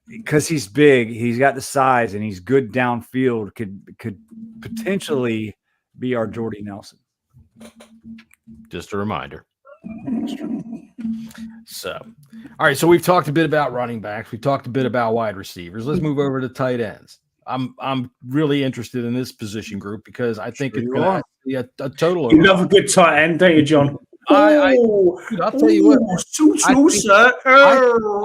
because he's big, he's got the size, and he's good downfield, could potentially be our Jordy Nelson. Just a reminder. So, all right. So we've talked a bit about running backs. We've talked a bit about wide receivers. Let's move over to tight ends. I'm really interested in this position group because I think it's going to be a total. You love a good tight end, don't you, John? I'll tell you what.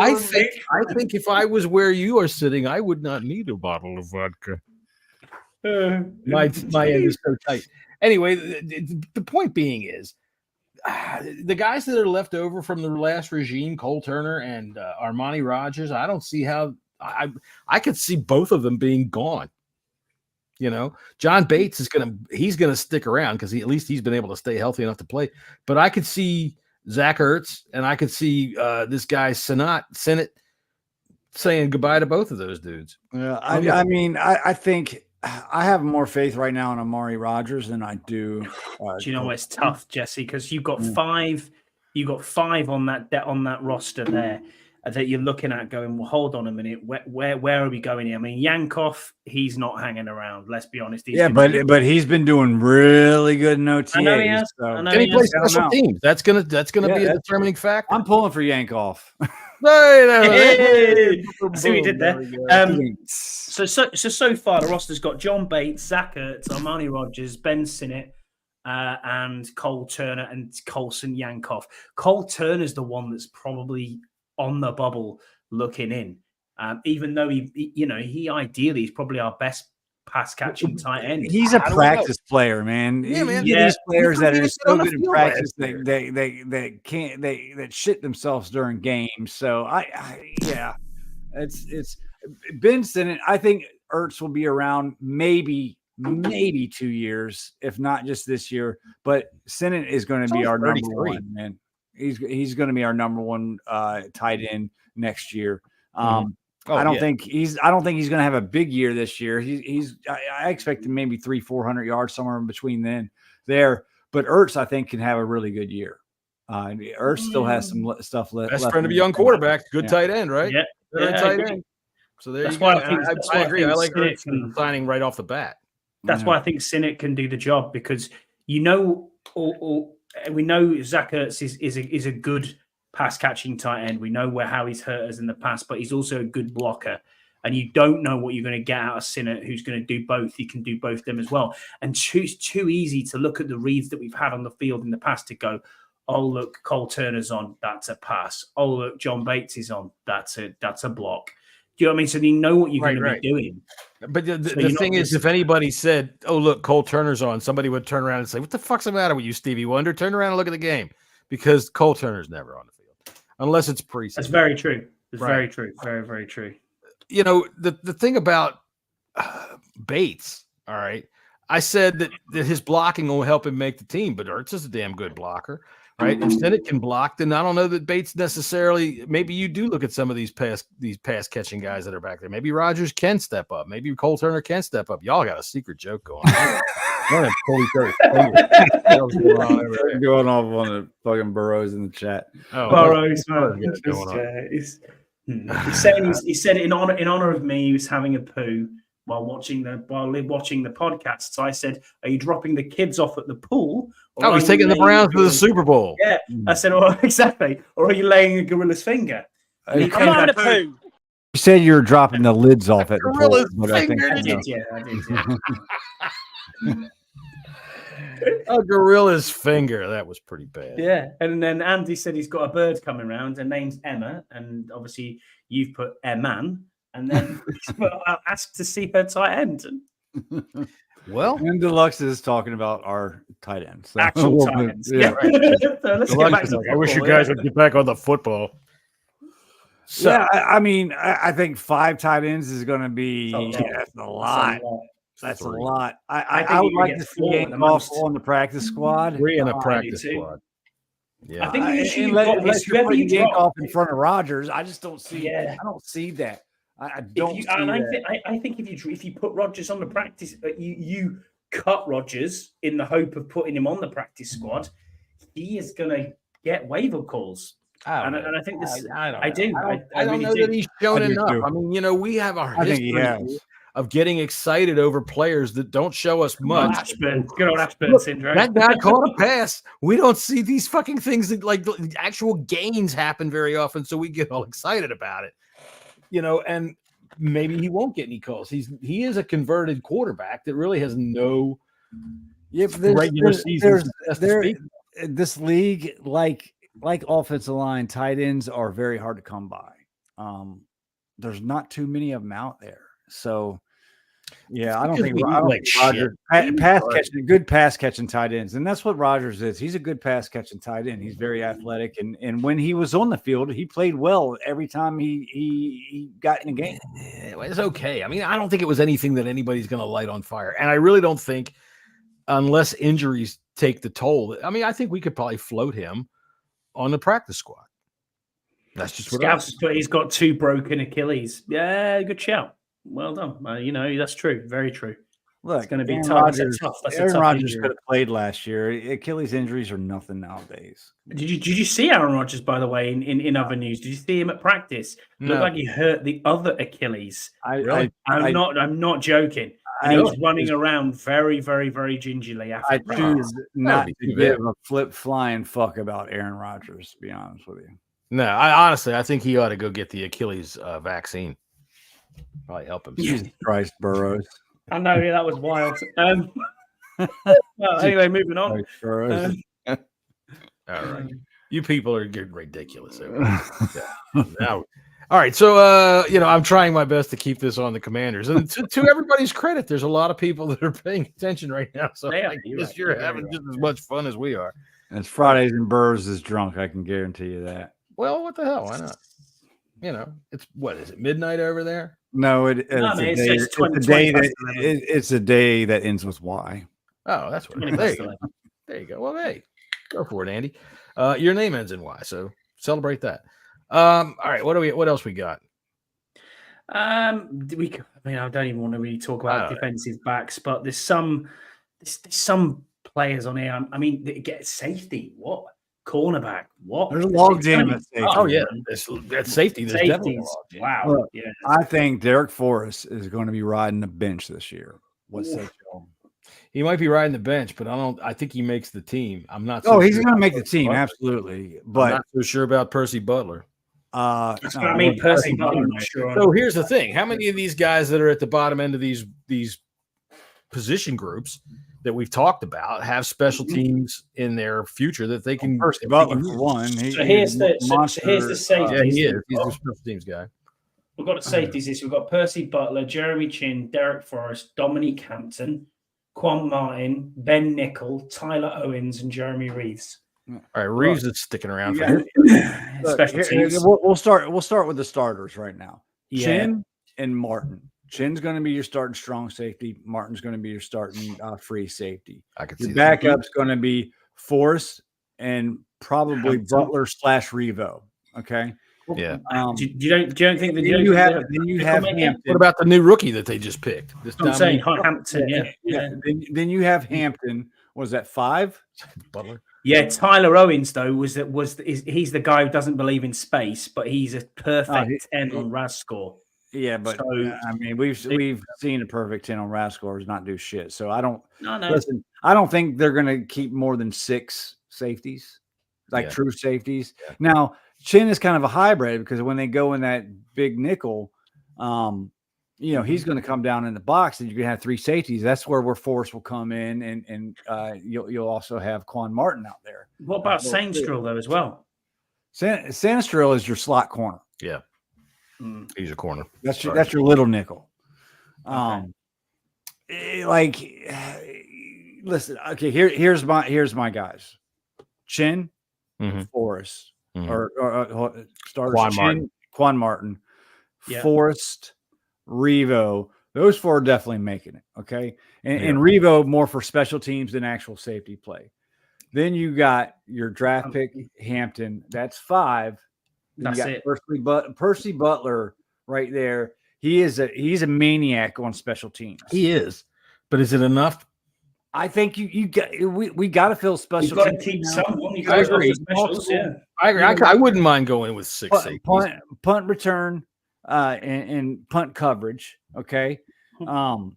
I think if I was where you are sitting, I would not need a bottle of vodka. My end is so tight. Anyway, the point being is, the guys that are left over from the last regime, Cole Turner and Armani Rogers, I don't see how. I could see both of them being gone. John Bates he's gonna stick around because at least he's been able to stay healthy enough to play. But I could see Zach Ertz and I could see this guy Sinnott saying goodbye to both of those dudes. Yeah, I think I have more faith right now in Amari Rogers than I do. Do you know it's tough, Jesse? Because you've got five on that roster there that you're looking at going, well, hold on a minute, where are we going here? I mean, Yankov, he's not hanging around. Let's be honest. But he's been doing really good in OTAs. I know he has. Can he play special teams? That's gonna be a determining factor. I'm pulling for Yankov. Hey, see what you did there. So far the roster's got John Bates, Zach Ertz, Armani Rogers, Ben Sinnott, and Cole Turner and Colson Yankov. Cole Turner's the one that's probably on the bubble looking in, even though he ideally is probably our best pass catching tight end. He's a practice player, man. Yeah, man. You get these players that are so good in field practice they can't that shit themselves during games. So it's Ben Sinnott. I think Ertz will be around maybe 2 years, if not just this year. But Sinnott is going to be our number one, man. He's going to be our number one tight end next year. I don't think he's going to have a big year this year. I expect him maybe 300-400 yards somewhere in between there. But Ertz, I think, can have a really good year. Ertz still has some stuff left. Best friend of a young quarterback, good tight end, right? Yeah, tight end. So there you go. I agree. I like Ertz signing right off the bat. That's why I think Sinnott can do the job, because we know Zach Ertz is a good pass catching tight end. We know how he's hurt us in the past, but he's also a good blocker. And you don't know what you're going to get out of Sinnott, who's going to do both. He can do both them as well. And it's too easy to look at the reads that we've had on the field in the past to go, oh, look, Cole Turner's on, that's a pass. Oh, look, John Bates is on, that's a block. Do you know what I mean? So you know what you're going to be doing. But the thing is, if anybody said, oh, look, Cole Turner's on, somebody would turn around and say, what the fuck's the matter with you, Stevie Wonder? Turn around and look at the game. Because Cole Turner's never on the field, unless it's preseason. That's very true. It's very true. Very, very true. You know, the thing about Bates, all right, I said that his blocking will help him make the team, but Ertz is a damn good blocker, right? If Sinnott can block, then I don't know that Bates necessarily. Maybe you do look at some of these pass catching guys that are back there. Maybe Rodgers can step up. Maybe Cole Turner can step up. Y'all got a secret joke going on. Going off on the fucking Burrows in the chat. Burrows, man. He said in honor of me, he was having a poo while watching the podcast. So I said, "Are you dropping the kids off at the pool?" Oh, he's taking the Browns to the Super Bowl. Yeah, I said, "Oh, exactly." Or are you laying a gorilla's finger? I'm on a poo. You said you were dropping the lids off at the pool. I did. A gorilla's finger. That was pretty bad. Yeah. And then Andy said he's got a bird coming around. Her name's Emma. And obviously you've put Eman. And then I'll ask to see her tight end. Well, and Deluxe is talking about our tight ends. So actual tight ends. Yeah. So let's get back to football. I wish you guys would get back on the football. So, yeah, I mean, I think 5 tight ends is going to be that's a lot. That's a lot. I would like to see Yankoff on the practice squad. 3 in a practice squad. Yeah, I think unless you're putting Yankoff in front of Rodgers, I just don't see. I don't see that. I don't see that. I think if you put Rodgers on the practice, you cut Rodgers in the hope of putting him on the practice squad, he is going to get waiver calls. And I think this. I don't know that he's shown enough. I mean, you know, we have our history of getting excited over players that don't show us much. Good old Ashburn syndrome. That guy caught a pass. We don't see these fucking things that like actual gains happen very often, so we get all excited about it. You know, and maybe he won't get any calls. He is a converted quarterback that really has no regular season. This league, like offensive line, tight ends are very hard to come by. There's not too many of them out there. So, yeah, I don't think Rodgers good pass catching tight ends, and that's what Rodgers is. He's a good pass catching tight end. He's very athletic, and when he was on the field, he played well every time he got in the game. It's okay. I mean, I don't think it was anything that anybody's going to light on fire, and I really don't think, unless injuries take the toll. I mean, I think we could probably float him on the practice squad. That's just what Scouts put. He's got 2 broken Achilles. Yeah, good shout. Well done. You know, that's true. Very true. Look, it's going to be tough. Aaron Rodgers could have played last year. Achilles injuries are nothing nowadays. Did you see Aaron Rodgers, by the way, in other news? Did you see him at practice? No. Looked like he hurt the other Achilles. I'm not joking. And he was running around very, very, very gingerly after I choose not to give a flip flying fuck about Aaron Rodgers, to be honest with you. No, I think he ought to go get the Achilles vaccine. Probably help him. Jesus Christ, Burrows. I know, that was wild. Well, anyway, moving on. All right. You people are getting ridiculous. Now, all right. So, I'm trying my best to keep this on the Commanders. And to everybody's credit, there's a lot of people that are paying attention right now. So I guess you're having just as much fun as we are. It's Fridays and Burrs is drunk. I can guarantee you that. Well, what the hell? Why not? It's what is it? Midnight over there? No, it's a day that ends with Y. Oh, that's what. There you go. Well, hey, go for it, Andy. Your name ends in Y, so celebrate that. All right, what else we got? I don't even want to really talk about defensive backs, but there's some players on here. I mean, they get safety. What? Cornerback. What? There's a log jam at safety. Oh yeah, that's safety. There's definitely a log jam. Wow. Look, yeah. I think Derek Forrest is going to be riding the bench this year. What's that? He might be riding the bench, but I think he makes the team. I'm not. So he's going to make the team, absolutely. But I'm not so sure about Percy Butler. Percy Butler. I'm not sure. So here's the thing: how many of these guys that are at the bottom end of these position groups that we've talked about have special teams in their future that they can? Percy Butler for one. Here's the safety. Yeah, he is. He's a special teams guy. We've got the safeties. We've got Percy Butler, Jeremy Chin, Derek Forrest, Dominique Hampton, Quan Martin, Ben Nickel, Tyler Owens, and Jeremy Reeves. All right, Reeves is sticking around for him. Special teams. We'll start with the starters right now. Yeah. Chin and Martin. Chin's going to be your starting strong safety. Martin's going to be your starting free safety. I could your see backup's going to be Forrest and probably Butler / Revo. Okay. Yeah. You don't think that you have Hampton. What about the new rookie that they just picked? I'm saying Hampton. Yeah. Then you have Hampton. Was that 5? Butler. Yeah, Tyler Owens though he's the guy who doesn't believe in space, but he's a perfect 10 on RAS score. Yeah, but I mean we've seen a perfect 10 on RAS scores not do shit. So I don't listen. I don't think they're going to keep more than 6 safeties, true safeties. Yeah. Now Chin is kind of a hybrid because when they go in that big nickel, he's going to come down in the box and you're going to have 3 safeties. That's where Forrest will come in, and you'll also have Quan Martin out there. What about Sainstrel though as well? Sainstrel is your slot corner. Yeah, he's a corner. That's your little nickel. Listen. Okay, here's my guys. Chin, Forrest. Or starters Quan Martin, Forrest, Revo. Those 4 are definitely making it. Okay. And Revo more for special teams than actual safety play. Then you got your draft pick, Hampton. That's 5. That's it. Percy Butler right there. He's a maniac on special teams. He is. But is it enough? I think we got to fill special. You've got to keep someone. I agree. I agree. I wouldn't mind going with 6 safeties. Punt return, and punt coverage. Okay, and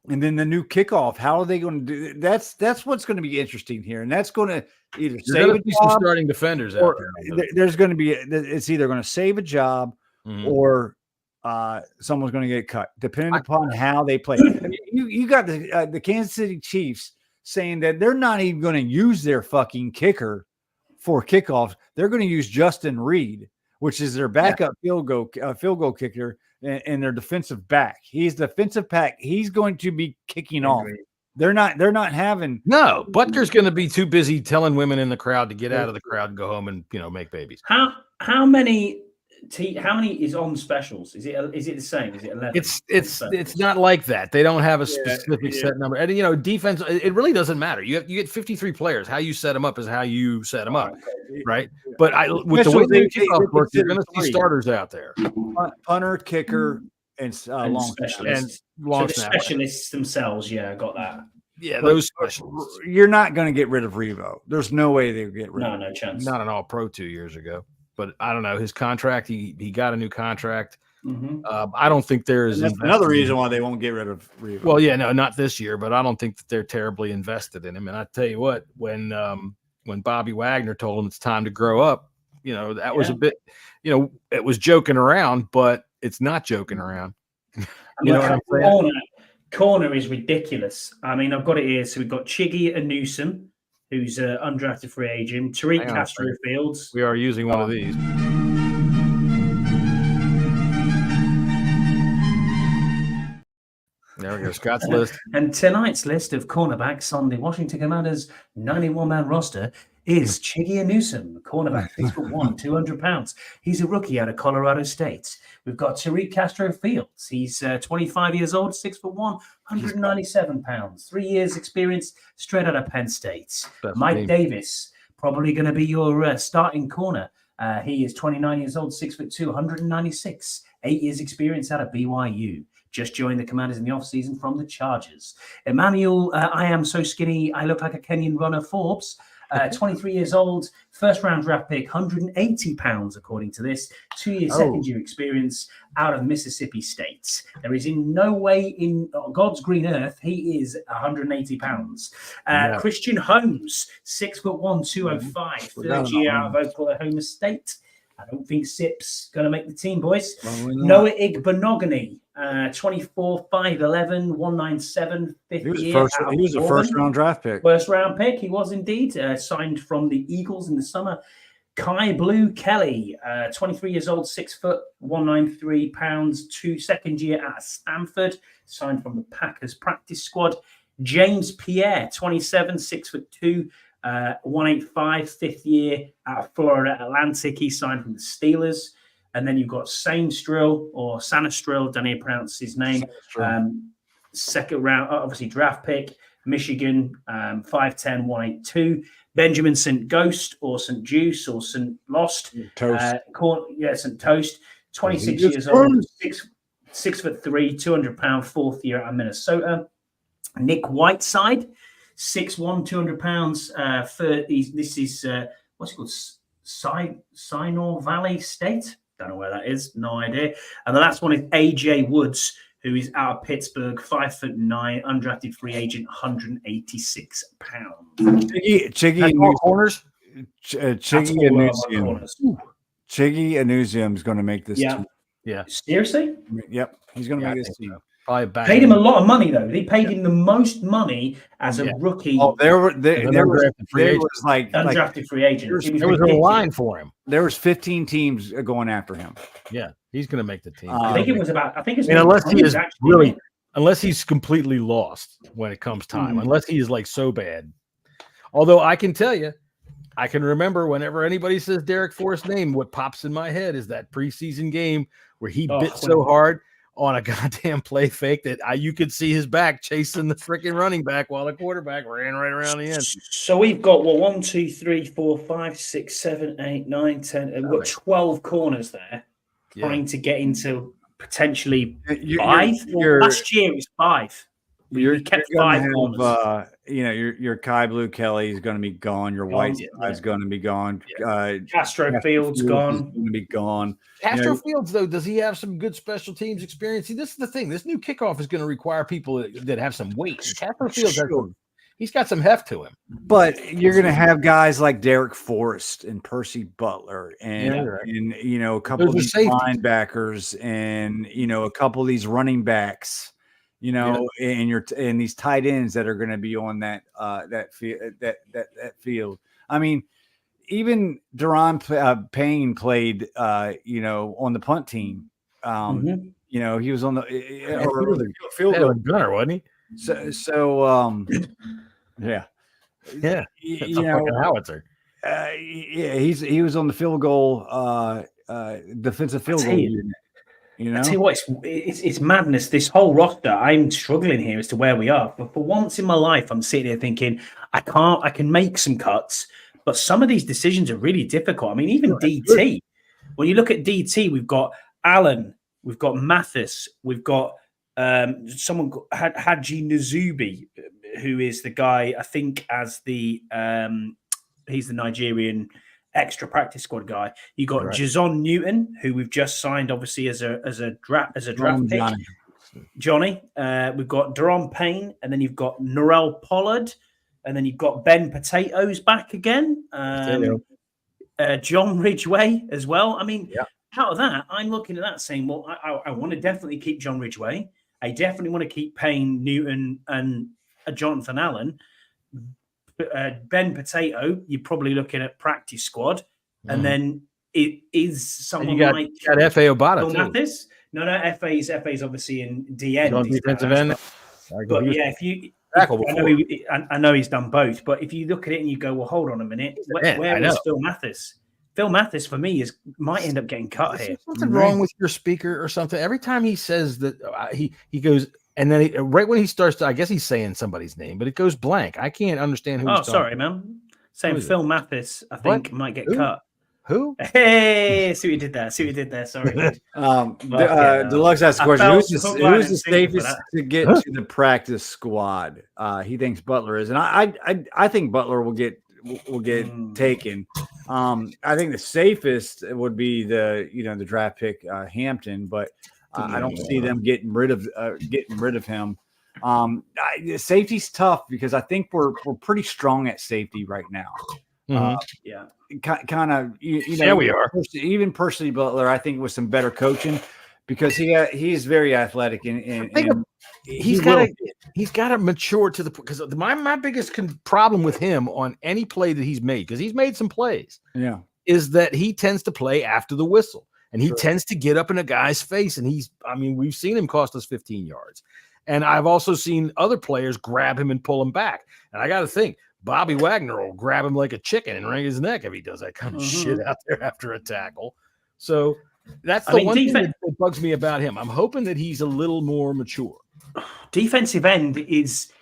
then the new kickoff. How are they going to do? That's what's going to be interesting here, and that's going to either save a job, some starting defenders out there. There's going to be it's either going to save a job or someone's going to get cut, depending upon how they play. I mean, you got the Kansas City Chiefs saying that they're not even going to use their fucking kicker for kickoffs. They're going to use Justin Reed, which is their backup field goal kicker, and their defensive back. He's defensive back. He's going to be kicking off. They're not having. No, Butker's going to be too busy telling women in the crowd to get out of the crowd and go home and make babies. How many is on specials? Is it the same? Is it 11? It's not like that. They don't have a specific set number. And defense, it really doesn't matter. You get 53 players. How you set them up is how you set them up, right? But with the way they kickoff work, you're going to see starters out there. Punter, kicker, and long specialists. So the specialists themselves, I got that. Yeah, those specialists. You're not going to get rid of Revo. There's no way they would get rid of him. No chance. Not an all-pro 2 years ago. But I don't know his contract. He got a new contract. I don't think there is. That's another reason why they won't get rid of Revo. Well, no, not this year. But I don't think that they're terribly invested in him. And I tell you what, when Bobby Wagner told him it's time to grow up, that was a bit. It was joking around, but it's not joking around. You know what I'm saying? Corner is ridiculous. I mean, I've got it here. So we've got Chiggy Newsom, who's an undrafted free agent. Tariq Hang on a Castro second. Fields. We are using one of these. There we go. Scott's list. And tonight's list of cornerbacks on the Washington Commanders 91-man roster is Chiggy Newsom, cornerback, 6'1", 200 pounds. He's a rookie out of Colorado State. We've got Tariq Castro Fields. He's 25 years old, 6'1", 197 pounds. 3 years experience straight out of Penn State. Best Mike team. Davis, probably going to be your starting corner. He is 29 years old, 6'2", 196. 8 years experience out of BYU. Just joined the Commanders in the offseason from the Chargers. Emmanuel, I am so skinny, I look like a Kenyan runner, Forbes. 23 years old, first-round draft pick, 180 pounds, according to this. 2-year, second-year experience out of Mississippi State. There is in no way in God's green earth he is 180 pounds. Christian Holmes, 6'1", 205, third year out of Oklahoma State. I don't think Sip's going to make the team, boys. Noah Igbenogany, 24, 5'11", 197, fifth year. He was a first-round draft pick. First-round pick, he was indeed. Signed from the Eagles in the summer. Kai Blue Kelly, 23 years old, 6 foot, 193 pounds, second year at Stanford. Signed from the Packers practice squad. James Pierre, 27, 6'2", 185, fifth year out of Florida Atlantic. He signed from the Steelers. And then you've got Sanestrill or Sanastrill, don't know how to pronounce his name. Second round, obviously draft pick, Michigan, 5'10", 182. Benjamin St. Ghost or St. Juice or St. Lost. Toast. St. Toast, 26 years old, 6'3", 200 pound, fourth year out of Minnesota. Nick Whiteside, 6'1", 200 pounds. This is, what's it called? Sinor Valley State. Don't know where that is. No idea. And the last one is AJ Woods, who is out of Pittsburgh, 5'9", undrafted free agent, 186 pounds. Chiggy corners. Chiggy Anusium is going to make this team. Yeah. Seriously? Yep. He's going to make this team. Probably back Paid him a lot of money, though. They paid him the most money as a rookie. Oh, there was like undrafted free agent. There was a line for him. There was 15 teams going after him. Yeah, he's going to make the team. I think it was about. I think it's unless he is really, unless he's completely lost when it comes time, unless he is like so bad. Although I can tell you, I can remember whenever anybody says Derek Forrest's name, what pops in my head is that preseason game where he bit so hard on a goddamn play fake that you could see his back chasing the freaking running back while the quarterback ran right around the end. So we've got 1, 2, 3, 4, 5, 6, 7, 8, 9, 10. We've got 12 corners there trying to get into potentially 5. Last year it was 5. You kept 5 corners. Your Kai Blue Kelly is going to be gone. Your White is going to be gone. Castro Fields gone. Going to be gone. Castro Fields, though, does he have some good special teams experience? See, this is the thing. This new kickoff is going to require people that have some weight. Castro Fields, he's got some heft to him. But you're going to have guys like Derek Forrest and Percy Butler and a couple of these linebackers and a couple of these running backs. And these tight ends that are going to be on that field. I mean, even Deron Payne played, on the punt team. He was on the field goal gunner, wasn't he? Howitzer. He was on the field goal, defensive field goal unit. I tell you what, it's madness. This whole roster, I'm struggling here as to where we are. But for once in my life, I'm sitting here thinking, I can make some cuts, but some of these decisions are really difficult. I mean, even DT. When you look at DT, we've got Allen, we've got Mathis, we've got someone Haji Nazubi, who is the guy I think as the he's the Nigerian extra practice squad guy. You got Jason Newton, who we've just signed, obviously as a draft pick. Johnny. We've got Deron Payne, and then you've got Norrell Pollard, and then you've got Ben Potatoes back again. John Ridgway as well. I mean, out of that, I'm looking at that saying, well, I want to definitely keep John Ridgway. I definitely want to keep paying Newton and Jonathan Allen. Ben Potato, you're probably looking at practice squad, and then it is someone like got F.A. Obata Phil too. Mathis. No, FA's obviously in the end. Defensive end. But yeah, if you, I know he's done both, but if you look at it and you go, well, hold on a minute, where is Phil Mathis? Phil Mathis for me might end up getting cut here. Something wrong with your speaker or something. Every time he says that, he goes, and then right when he starts to, I guess he's saying somebody's name, but it goes blank. I can't understand who. Oh, sorry, man. Saying Phil Mathis, I think might get cut. Who? Hey, see what you did there. Sorry. Deluxe asked a question. Who's the safest to get to the practice squad? He thinks Butler is, and I think Butler will get taken. I think the safest would be the draft pick Hampton, but I don't see them getting rid of him. Safety's tough because I think we're pretty strong at safety right now. Kind of, we are. Even Percy Butler, I think, with some better coaching, because he's very athletic and he's got to mature to the, because my biggest problem with him on any play that he's made, because he's made some plays, is that he tends to play after the whistle, and he tends to get up in a guy's face, and we've seen him cost us 15 yards, and I've also seen other players grab him and pull him back, and I got to think Bobby Wagner will grab him like a chicken and wring his neck if he does that kind of shit out there after a tackle. So that's the one thing that bugs me about him. I'm hoping that he's a little more mature. Defensive end is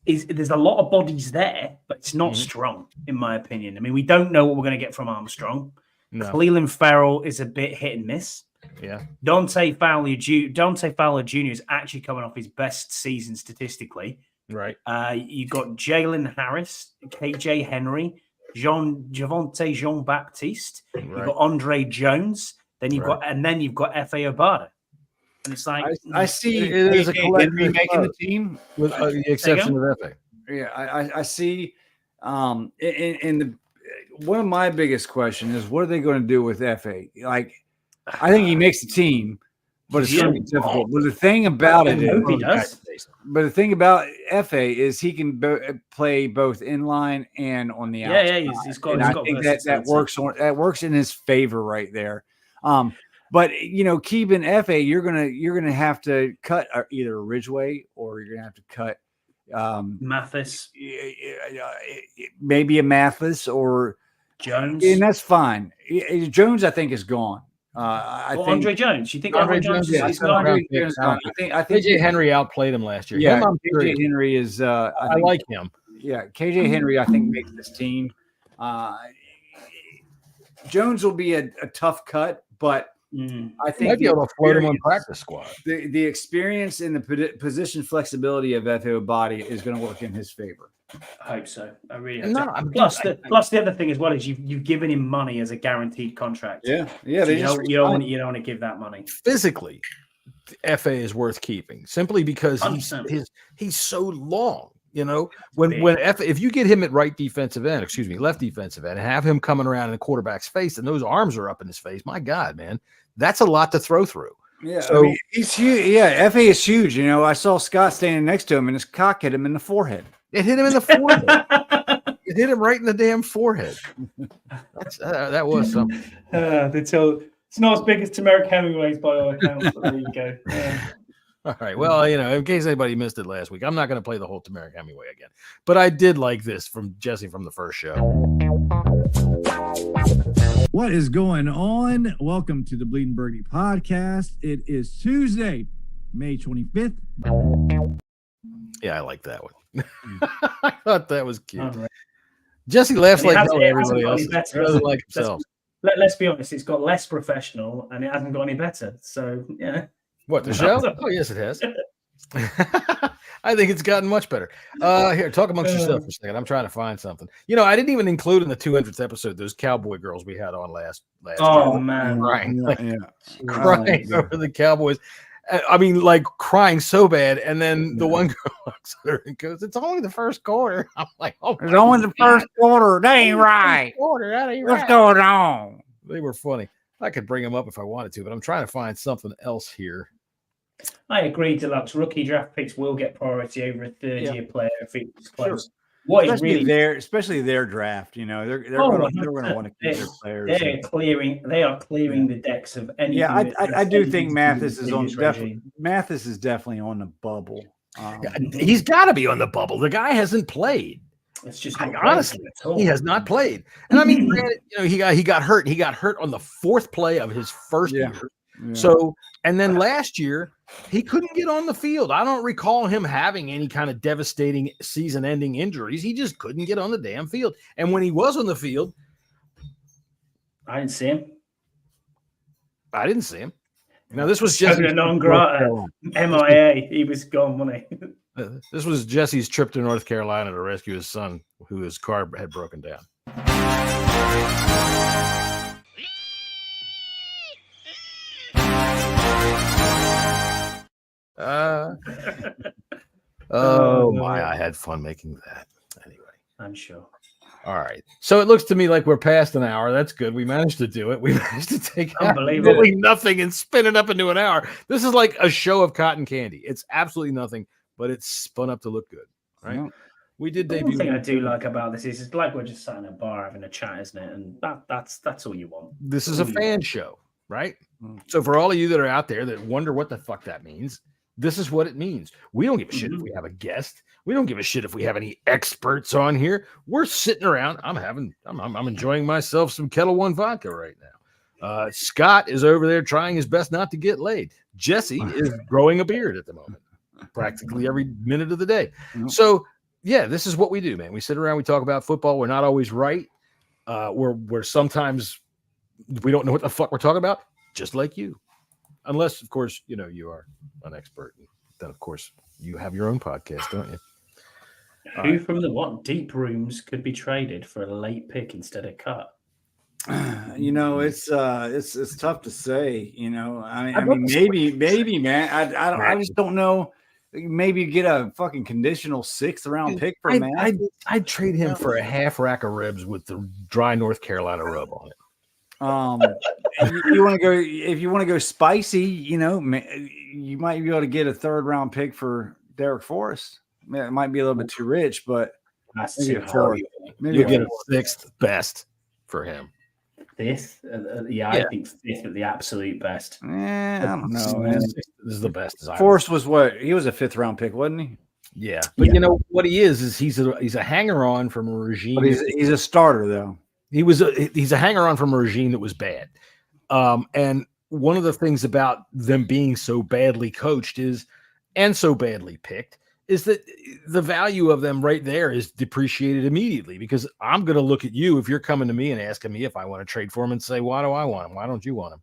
there's a lot of bodies there, but it's not strong, in my opinion. I mean, we don't know what we're going to get from Armstrong. No. Cleveland Farrell is a bit hit and miss. Yeah. Dante Fowler Jr. is actually coming off his best season statistically. Right. You've got Jalen Harris, KJ Henry, Javonte Jean-Baptiste. Right. You've got Andre Jones. Then you've got F.A. Obata. And it's like I see KJ Henry making the team, with the exception of F.A. Yeah, I see. In the one of my biggest questions is, what are they going to do with F.A.? Like, I think he makes the team, but it's going to be difficult. But the thing about it is, but the thing about F.A. is he can play both inline and on the outside. Yeah, he's got. I think that works in his favor right there. But keeping F.A., you're gonna have to cut either Ridgeway, or you're gonna have to cut Mathis, maybe a Mathis or Jones, and that's fine. Jones, I think, is gone. I think Andre Jones. You think Andre Jones is gone? I think KJ Henry outplayed him last year. Yeah, KJ Henry is. I like him. Yeah, KJ Henry, I think, makes this team. Jones will be a tough cut, but I think might be able to float him on practice squad. The experience and the position flexibility of F.A. Obata is going to work in his favor. I hope so. I really hope so. Plus the other thing as well is you've given him money as a guaranteed contract. Yeah. So you don't want to give that money. Physically, F.A. is worth keeping simply because he's so long. If you get him at left defensive end, and have him coming around in the quarterback's face, and those arms are up in his face, my God, man, that's a lot to throw through. Yeah, so he's huge. Yeah, F.A. is huge. I saw Scott standing next to him, and his cock hit him in the forehead. It hit him in the forehead. It hit him right in the damn forehead. That was something. It's not as big as Tamarick Hemingway's by all accounts. But there you go. Yeah. All right. Well, in case anybody missed it last week, I'm not going to play the whole Tamarick Hemingway again. But I did like this from Jesse from the first show. What is going on? Welcome to the Bleeding Burgundy podcast. It is Tuesday, May 25th. Yeah, I like that one. I thought that was cute. Right. Jesse laughs like everybody else. He doesn't like himself. Let's be honest, it's got less professional and it hasn't got any better. So, yeah. What, the show? Oh, yes, it has. I think it's gotten much better. Here, talk amongst yourself for a second. I'm trying to find something. I didn't even include in the 200th episode those cowboy girls we had on last Oh, year. man. Crying over the Cowboys. I mean, like crying so bad. And then the one girl looks at her and goes, "It's only the first quarter." I'm like, "Oh, it's only the first quarter. That ain't right. What's going on?" They were funny. I could bring them up if I wanted to, but I'm trying to find something else here. I agree, Deluxe. Rookie draft picks will get priority over a third-year player if it's close. Sure. What is really especially their draft, they're going to want to keep their players. They are clearing the decks of anything. Yeah, I do think Mathis is definitely on the bubble. He's got to be on the bubble. The guy hasn't played. It's just honestly, he has not played. And I mean, granted, he got hurt. He got hurt on the fourth play of his first year. Yeah. So, and then last year he couldn't get on the field. I don't recall him having any kind of devastating season-ending injuries. He just couldn't get on the damn field. And when he was on the field, I didn't see him. Now this was just non grata MIA. He was gone, wasn't he? This was Jesse's trip to North Carolina to rescue his son, who his car had broken down. Oh my! I had fun making that. Anyway, I'm sure. All right. So it looks to me like we're past an hour. That's good. We managed to do it. We managed to take absolutely nothing and spin it up into an hour. This is like a show of cotton candy. It's absolutely nothing, but it's spun up to look good. Right? Yeah. We did debut. One thing I do like about this is it's like we're just sat in a bar having a chat, isn't it? And that's all you want. This is a fan show, right? So for all of you that are out there that wonder what the fuck that means, this is what it means. We don't give a shit if we have a guest. We don't give a shit if we have any experts on here. We're sitting around. I'm enjoying myself some Kettle One vodka right now. Scott is over there trying his best not to get laid. Jesse is growing a beard at the moment, practically every minute of the day. So yeah, this is what we do, man. We sit around, we talk about football. We're not always right. We're sometimes we don't know what the fuck we're talking about, just like you. Unless, of course, you are an expert. Then, of course, you have your own podcast, don't you? Who from the deep rooms could be traded for a late pick instead of cut? It's tough to say. I mean, maybe, man. I just don't know. Maybe get a fucking conditional 6th round pick for Matt. I'd trade him for a half rack of ribs with the dry North Carolina rub on it. You want to go if you want to go spicy, you might be able to get a 3rd round pick for Derek Forrest. It might be a little bit too rich, but that's too hard. You get a 6th best for him. 5th, I think 5th at the absolute best. I don't know, man. This is the best. Forrest was what? He was a 5th round pick, wasn't he? Yeah, but you know what he is he's a hanger on from a regime. But he's a starter though. He's a hanger on from a regime that was bad. And one of the things about them being so badly coached and so badly picked is that the value of them right there is depreciated immediately, because I'm going to look at you if you're coming to me and asking me if I want to trade for him and say, why do I want him? Why don't you want him?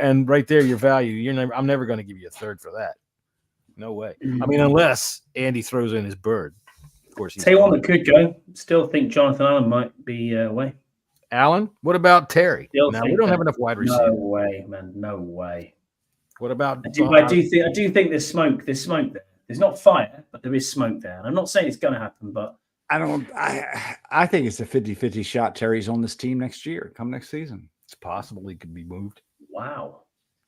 And right there, your value, I'm never going to give you a 3rd for that. No way. I mean, unless Andy throws in his bird. Of course, tell you one that could go. Still think Jonathan Allen might be away. Allen? What about Terry? We don't have enough wide receivers. No way, man. No way. What about? I do think there's smoke. There's smoke there. There's not fire, but there is smoke there. And I'm not saying it's going to happen, but I think it's a 50-50 shot. Terry's on this team next year, come next season. It's possible he could be moved. Wow.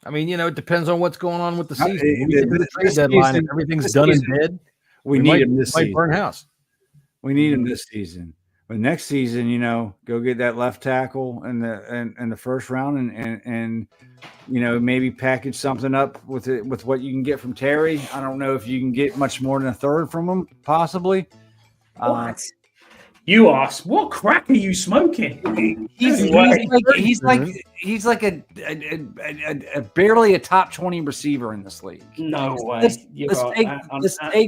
I mean, it depends on what's going on with the season. The trade deadline, and everything's done and dead. We need him this season. Burn house. We need him this season. But next season, go get that left tackle in the 1st round and maybe package something up with it with what you can get from Terry. I don't know if you can get much more than a 3rd from him, possibly. What? You asked, what crack are you smoking? He's like a barely a top 20 receiver in this league. No way. Let's take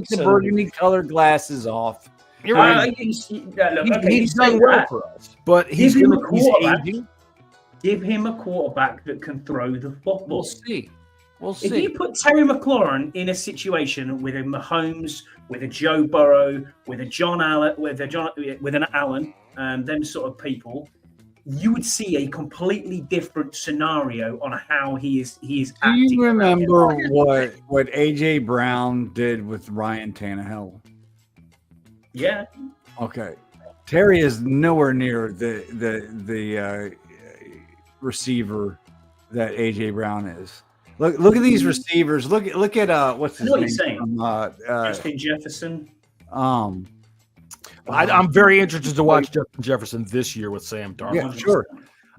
the burgundy colored glasses off. You're right. He's done well for us, but he's aging. Give him a quarterback that can throw the football. We'll see. If you put Terry McLaurin in a situation with a Mahomes, with a Joe Burrow, with a John Allen, with an Allen, them sort of people, you would see a completely different scenario on how he is acting. Do you remember what AJ Brown did with Ryan Tannehill? Yeah. Okay. Terry is nowhere near the receiver that AJ Brown is. Look at these receivers. Look at what's his I know what name? you're saying. From, Justin Jefferson. I'm very interested to watch Justin Jefferson this year with Sam Darnold. Yeah, sure.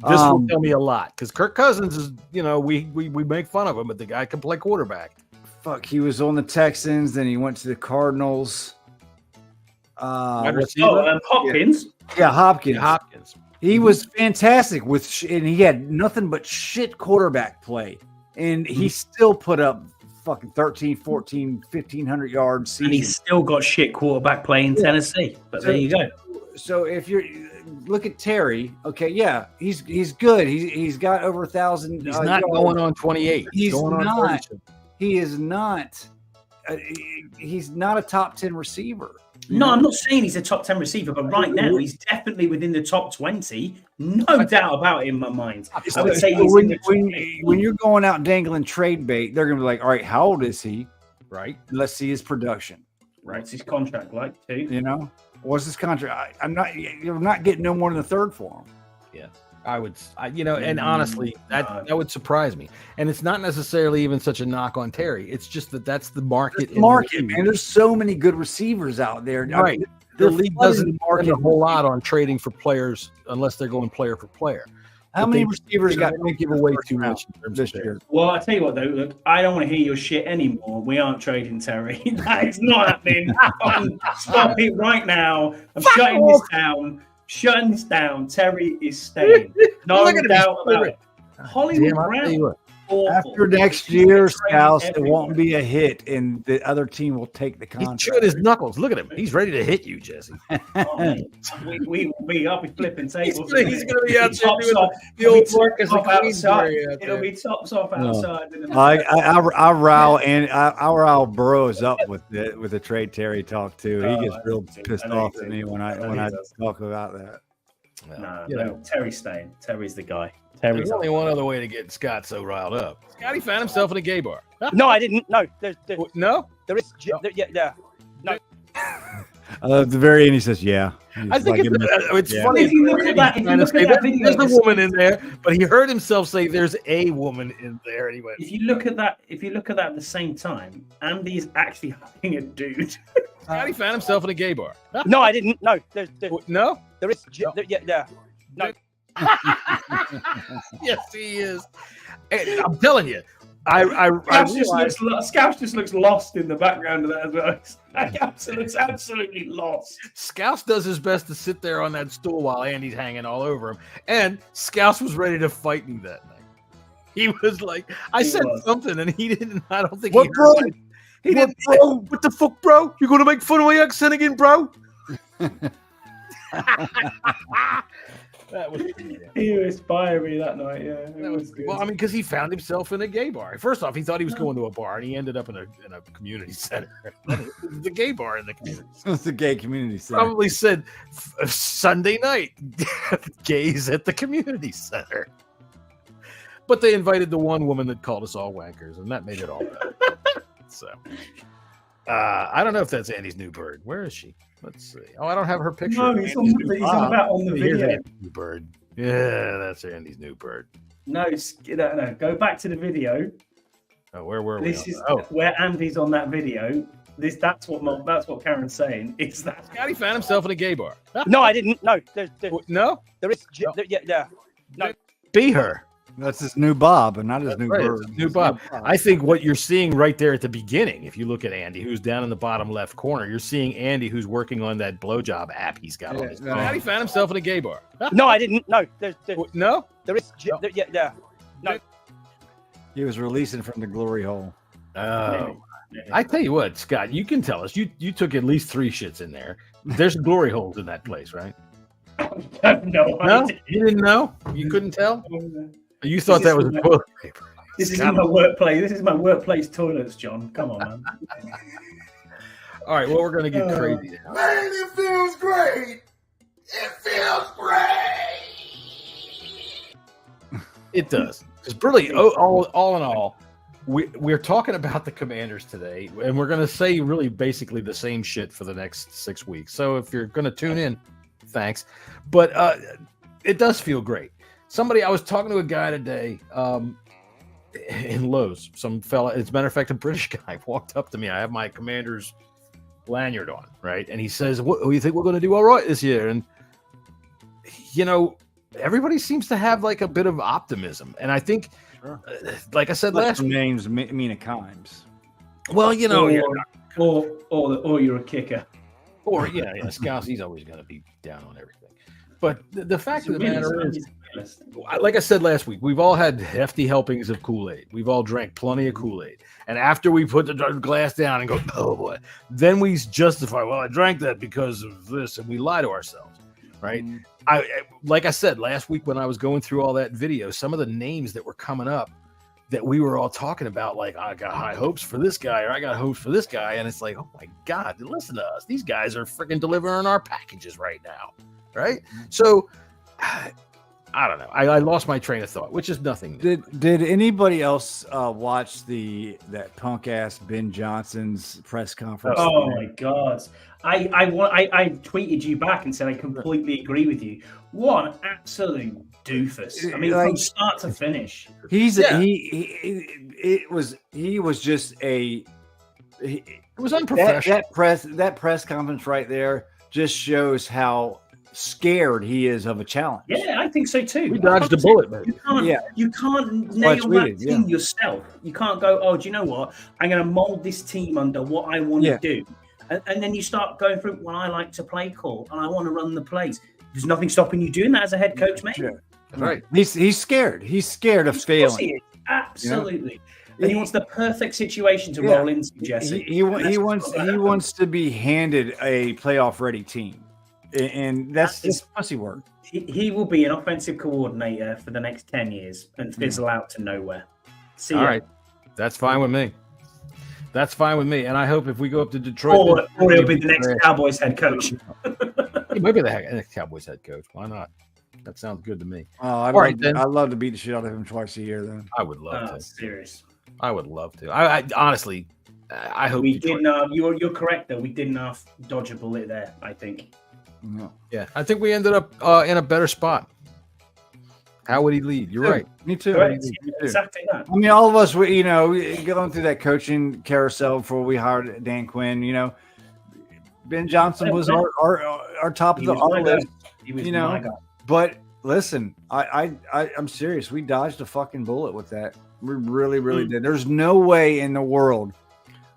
This will tell me a lot because Kirk Cousins is, we make fun of him, but the guy can play quarterback. Fuck, he was on the Texans, then he went to the Cardinals. Hopkins. Yeah, Hopkins. Hopkins. He was fantastic and he had nothing but shit quarterback play. And he still put up fucking 13, 14, 1,500 yards season. And he's still got shit quarterback play in Tennessee. But there you go. So if you look at Terry, okay, yeah, he's good. He's got over 1,000. He's not going on 28. He's going not. on 32. He is not. He's not a top 10 receiver. No, I'm not saying he's a top 10 receiver, but right now he's definitely within the top 20. No doubt about it in my mind. I would say he's when you're going out dangling trade bait, they're going to be like, all right, how old is he? Right. Let's see his production. Right. What's his contract like, too? What's his contract? You're not getting no more than a third for him. Yeah. And honestly, that would surprise me. And it's not necessarily even such a knock on Terry. It's just that's the market. Man. There's so many good receivers out there. Right. The league doesn't spend a whole lot on trading for players unless they're going player for player. How many receivers got to give away too much in terms this of year? Well, I tell you what, though, look, I don't want to hear your shit anymore. We aren't trading Terry. That is not happening. Stop it right now. I'm shutting this down. Terry is staying. No doubt about it. Hollywood Brown. After next year, Scouse, it won't be a hit, and the other team will take the contract. He's chewing his knuckles. Look at him. He's ready to hit you, Jesse. I'll be flipping tables. He's going to be out there doing the old Marcus outside. It'll be tops off outside. I rile Burrows up with the trade Terry talk too. He gets real pissed off at me when I talk about that. No, Terry's staying. Terry's the guy. There's only one other way to get Scott so riled up. Scotty found himself in a gay bar. No, I didn't. No, no. There is. Yeah. No. At the very end, he says, "Yeah." I think it's funny. If you look at that video, there's a woman in there, but he heard himself say, "There's a woman in there." Anyway, if you look at that at the same time, Andy is actually hugging a dude. Scotty found himself in a gay bar. No, I didn't. No, no. There is. Yeah. No. Yes, he is. Hey, I'm telling you, Scouse just looks lost in the background of that as well. It's absolutely lost. Scouse does his best to sit there on that stool while Andy's hanging all over him, and Scouse was ready to fight me that night. He was like, I said something, and he didn't. I don't think what, he bro? Heard he didn't. Bro? What the fuck, bro? You gonna make fun of my accent again, bro? That was he inspired me that night. Yeah, that was good. Well, I mean, because he found himself in a gay bar. First off, he thought he was going to a bar, and he ended up in a community center. The gay bar in the community center. It's the gay community center. Probably said Sunday night, gays at the community center. But they invited the one woman that called us all wankers, and that made it all better. So, I don't know if that's Andy's new bird. Where is she? Let's see. Oh, I don't have her picture. No, he's on the video. New bird. Yeah, that's Andy's new bird. No, go back to the video. Oh, where were we? This is where Andy's on that video. That's what Karen's saying. Is that Scotty found himself in a gay bar? No, I didn't. No, no. There is. Yeah. No. Be her. That's his new Bob, and not his new bird. New Bob. I think what you're seeing right there at the beginning, if you look at Andy, who's down in the bottom left corner, you're seeing Andy who's working on that blowjob app he's got on his phone. He found himself in a gay bar. No, I didn't. No. No. There is. Yeah. No. He was releasing from the glory hole. Oh. I tell you what, Scott, you can tell us. You took at least 3 shits in there. There's glory holes in that place, right? No, you didn't know? You couldn't tell? You thought that was a toilet paper. This is my workplace. This is my workplace toilets, John. Come on, man. All right, well, we're going to get crazy now. Man, it feels great. It feels great. It does. Because really, all in all, we're talking about the Commanders today, and we're going to say really basically the same shit for the next 6 weeks. So if you're going to tune in, thanks. But it does feel great. I was talking to a guy today, in Lowe's. Some fella, as a matter of fact, a British guy walked up to me. I have my Commanders lanyard on, right? And he says, what do you think we're going to do all right this year? And, everybody seems to have like a bit of optimism. And I think, like I said last week, names mean at times. Well, or you're a kicker. Or, Scouts, he's always going to be down on everything. But the fact of the matter is, like I said last week, we've all had hefty helpings of Kool-Aid. We've all drank plenty of Kool-Aid. And after we put the glass down and go, oh boy, then we justify, well, I drank that because of this, and we lie to ourselves, right? Like I said last week when I was going through all that video, some of the names that were coming up that we were all talking about, like, I got high hopes for this guy, or I got hopes for this guy, and it's like, oh my God, listen to us. These guys are freaking delivering our packages right now, right? So, I don't know. I lost my train of thought, which is nothing. Did anybody else watch that punk ass Ben Johnson's press conference? Oh my God! I tweeted you back and said I completely agree with you. What an absolute doofus! I mean, from start to finish, he was just a. It was unprofessional. That press conference right there just shows how scared he is of a challenge. Yeah, I think so too. We dodged a bullet, man. You can't nail that team yourself. You can't go, oh, do you know what? I'm going to mold this team under what I want to do. And then you start going through, well, I like to play call and I want to run the plays. There's nothing stopping you doing that as a head coach, mate. Yeah. Right. He's scared. He's scared of failing. Absolutely. And he wants the perfect situation to roll into, Jesse. He wants to be handed a playoff ready team. And that's just pussy work. He will be an offensive coordinator for the next 10 years and fizzle out to nowhere. See ya. All right. That's fine with me. That's fine with me. And I hope if we go up to Detroit, or he'll be the next Cowboys head coach. He might be the next Cowboys head coach. Why not? That sounds good to me. Oh, I'd love to beat the shit out of him twice a year. Then I would love to. Serious. I would love to. I honestly, I hope we didn't. You're correct though. We didn't dodge a bullet there. I think. No. Yeah, I think we ended up in a better spot. How would he lead? You're right. Me too. Exactly that. I mean, all of us, going through that coaching carousel before we hired Dan Quinn. Ben Johnson was our top of our list. He was my guy. But listen, I'm serious. We dodged a fucking bullet with that. We really, really did. There's no way in the world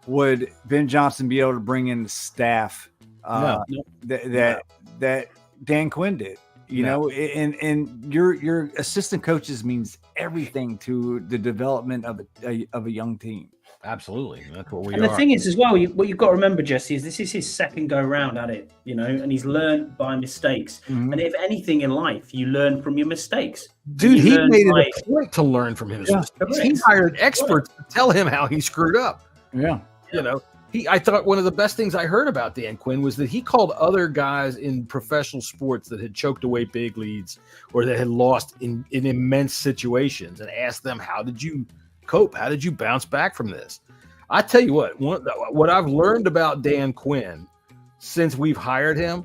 would Ben Johnson be able to bring in the staff that Dan Quinn did. And your assistant coaches means everything to the development of a young team. Absolutely, that's what we are. And the thing is, as well, what you've got to remember, Jesse, is this is his second go round at it. And he's learned by mistakes. Mm-hmm. And if anything in life, you learn from your mistakes. Dude, he made it a point to learn from his mistakes. He hired experts to tell him how he screwed up. Yeah, I thought one of the best things I heard about Dan Quinn was that he called other guys in professional sports that had choked away big leads or that had lost in immense situations and asked them, how did you cope? How did you bounce back from this? I tell you what I've learned about Dan Quinn since we've hired him,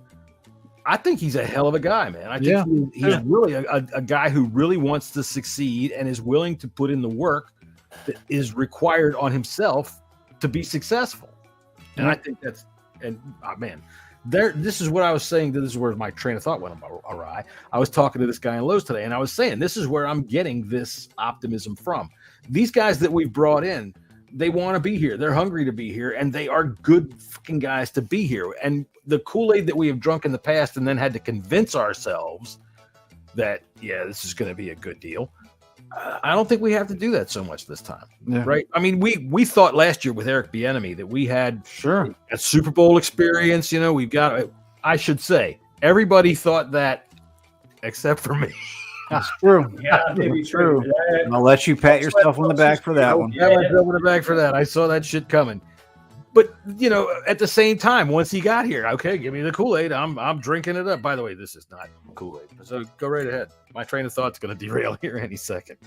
I think he's a hell of a guy, man. I think he's really a guy who really wants to succeed and is willing to put in the work that is required on himself to be successful. And I think this is what I was saying. This is where my train of thought went awry. I was talking to this guy in Lowe's today, and I was saying, this is where I'm getting this optimism from. These guys that we've brought in, they want to be here. They're hungry to be here, and they are good fucking guys to be here. And the Kool-Aid that we have drunk in the past and then had to convince ourselves that, this is going to be a good deal. I don't think we have to do that so much this time, right? I mean, we thought last year with Eric Bieniemy that we had a Super Bowl experience. We've got. I should say everybody thought that, except for me. That's true. Yeah, maybe true. I'll let you pat yourself on the back for that one. Yeah, myself on the back for that. I saw that shit coming. But at the same time, once he got here, okay, give me the Kool-Aid. I'm drinking it up. By the way, this is not Kool-Aid. So go right ahead. My train of thought's going to derail here any second.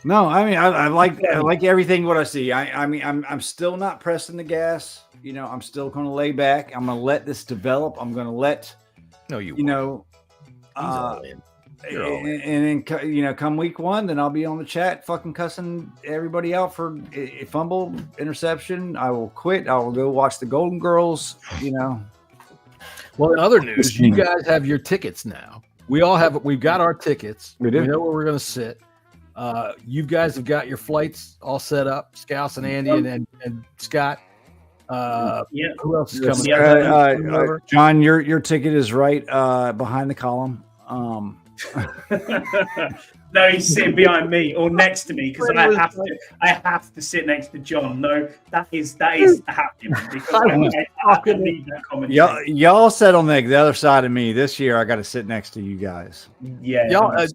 No, I mean I like everything what I see. I'm still not pressing the gas. I'm still going to lay back. I'm going to let this develop. I'm going to let And then come week 1, then I'll be on the chat fucking cussing everybody out for a fumble, interception. I will quit. I will go watch the Golden Girls. Well, in other news, you guys have your tickets now. We've got our tickets. We do. We know where we're going to sit. You guys have got your flights all set up. Scouse and Andy and Scott. Who else is coming? John, your ticket is right behind the column. No, he's sitting behind me or next to me because I have to sit next to John. No, that is happening because I need that commentary. Y'all sat on the other side of me this year. I got to sit next to you guys. Yeah, y'all.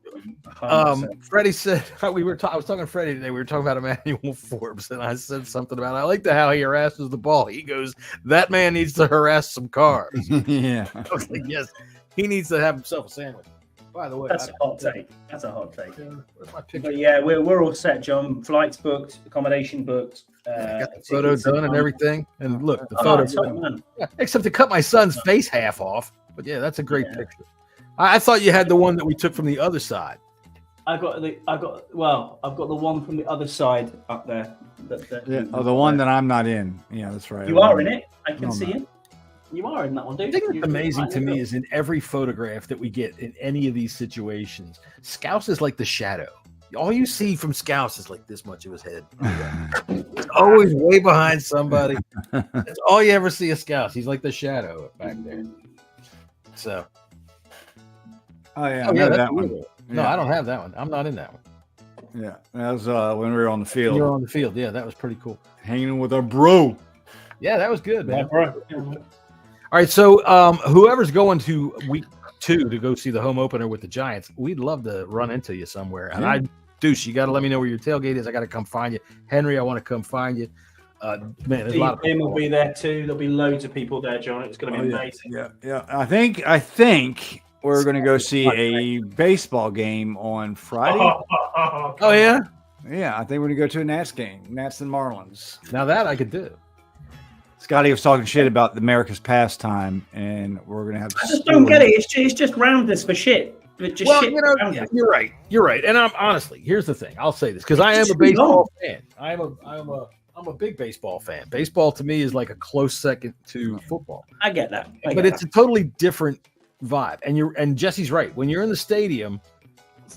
Freddie said I was talking to Freddie today. We were talking about Emmanuel Forbes, and I said something about I like how he harasses the ball. He goes, "That man needs to harass some cars." Yeah, I was like, "Yes, he needs to have himself a sandwich." By the way, that's a hot take. That's a hot take. But yeah, we're all set, John. Flights booked, accommodation booked. Got the photo done and everything. And look, the photo. Except to cut my son's face half off. But yeah, that's a great picture. I thought you had the one that we took from the other side. I've got the one from the other side up there. The one that I'm not in. Yeah, that's right. You are in it. I can see it. You are in that one, dude. The thing that's amazing to me is in every photograph that we get in any of these situations, Scouse is like the shadow. All you see from Scouse is like this much of his head. It's always way behind somebody. That's all you ever see of Scouse. He's like the shadow back there. So. Oh yeah, that one. No, I don't have that one. I'm not in that one. Yeah, that was when we were on the field. You were on the field. Yeah, that was pretty cool. Hanging with our bro. Yeah, that was good, man. All right, so whoever's going to week 2 to go see the home opener with the Giants, we'd love to run into you somewhere. And Deuce, you got to let me know where your tailgate is. I got to come find you. Henry, I want to come find you. Man, there's a lot of people. will be there too. There'll be loads of people there, John. It's going to be amazing. Yeah. I think we're going to go see a baseball game on Friday. Oh yeah? Yeah, I think we're going to go to a Nats game. Nats and Marlins. Now that I could do. Scotty was talking shit about America's pastime, and we're going to have to. I just don't get it. It's just rounders for shit. You're right. You're right. And I'm honestly, here's the thing. I'll say this because I am a baseball fan. I'm a big baseball fan. Baseball to me is like a close second to football. I get that. But it's a totally different vibe. And Jesse's right. When you're in the stadium,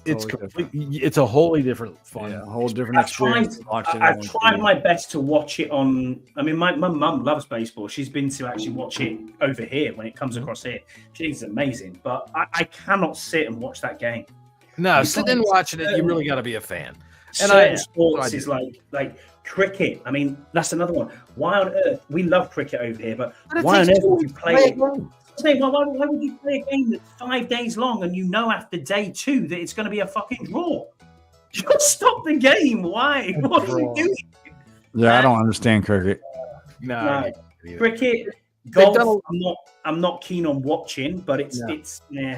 it's a wholly different fun. Yeah, a whole different experience. I've tried my best to watch it on. I mean, my mum loves baseball. She's been to actually watch it over here when it comes across here. She thinks it's amazing, but I cannot sit and watch that game. No, sitting and watching it, you really got to be a fan. And sports is like cricket. I mean, that's another one. Why on earth we love cricket over here, but why on earth would you play it? Why would you play a game that's 5 days long and you know after day 2 that it's going to be a fucking draw? Just stop the game. Why? What are you doing? Yeah, I don't understand cricket. No. Cricket, golf. I'm not keen on watching, but it's nah.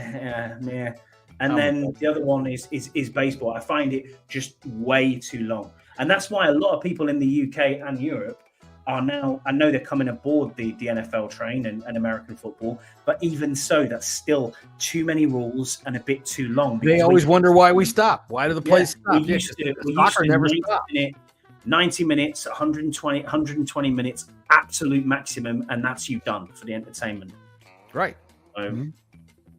And then the other one is baseball. I find it just way too long, and that's why a lot of people in the UK and Europe are now, I know they're coming aboard the NFL train and American football, but even so, that's still too many rules and a bit too long. They always wonder why we stop. Why do the plays stop? We used to never stop. 90 minutes, 120 minutes, absolute maximum, and that's you done for the entertainment. Right. So,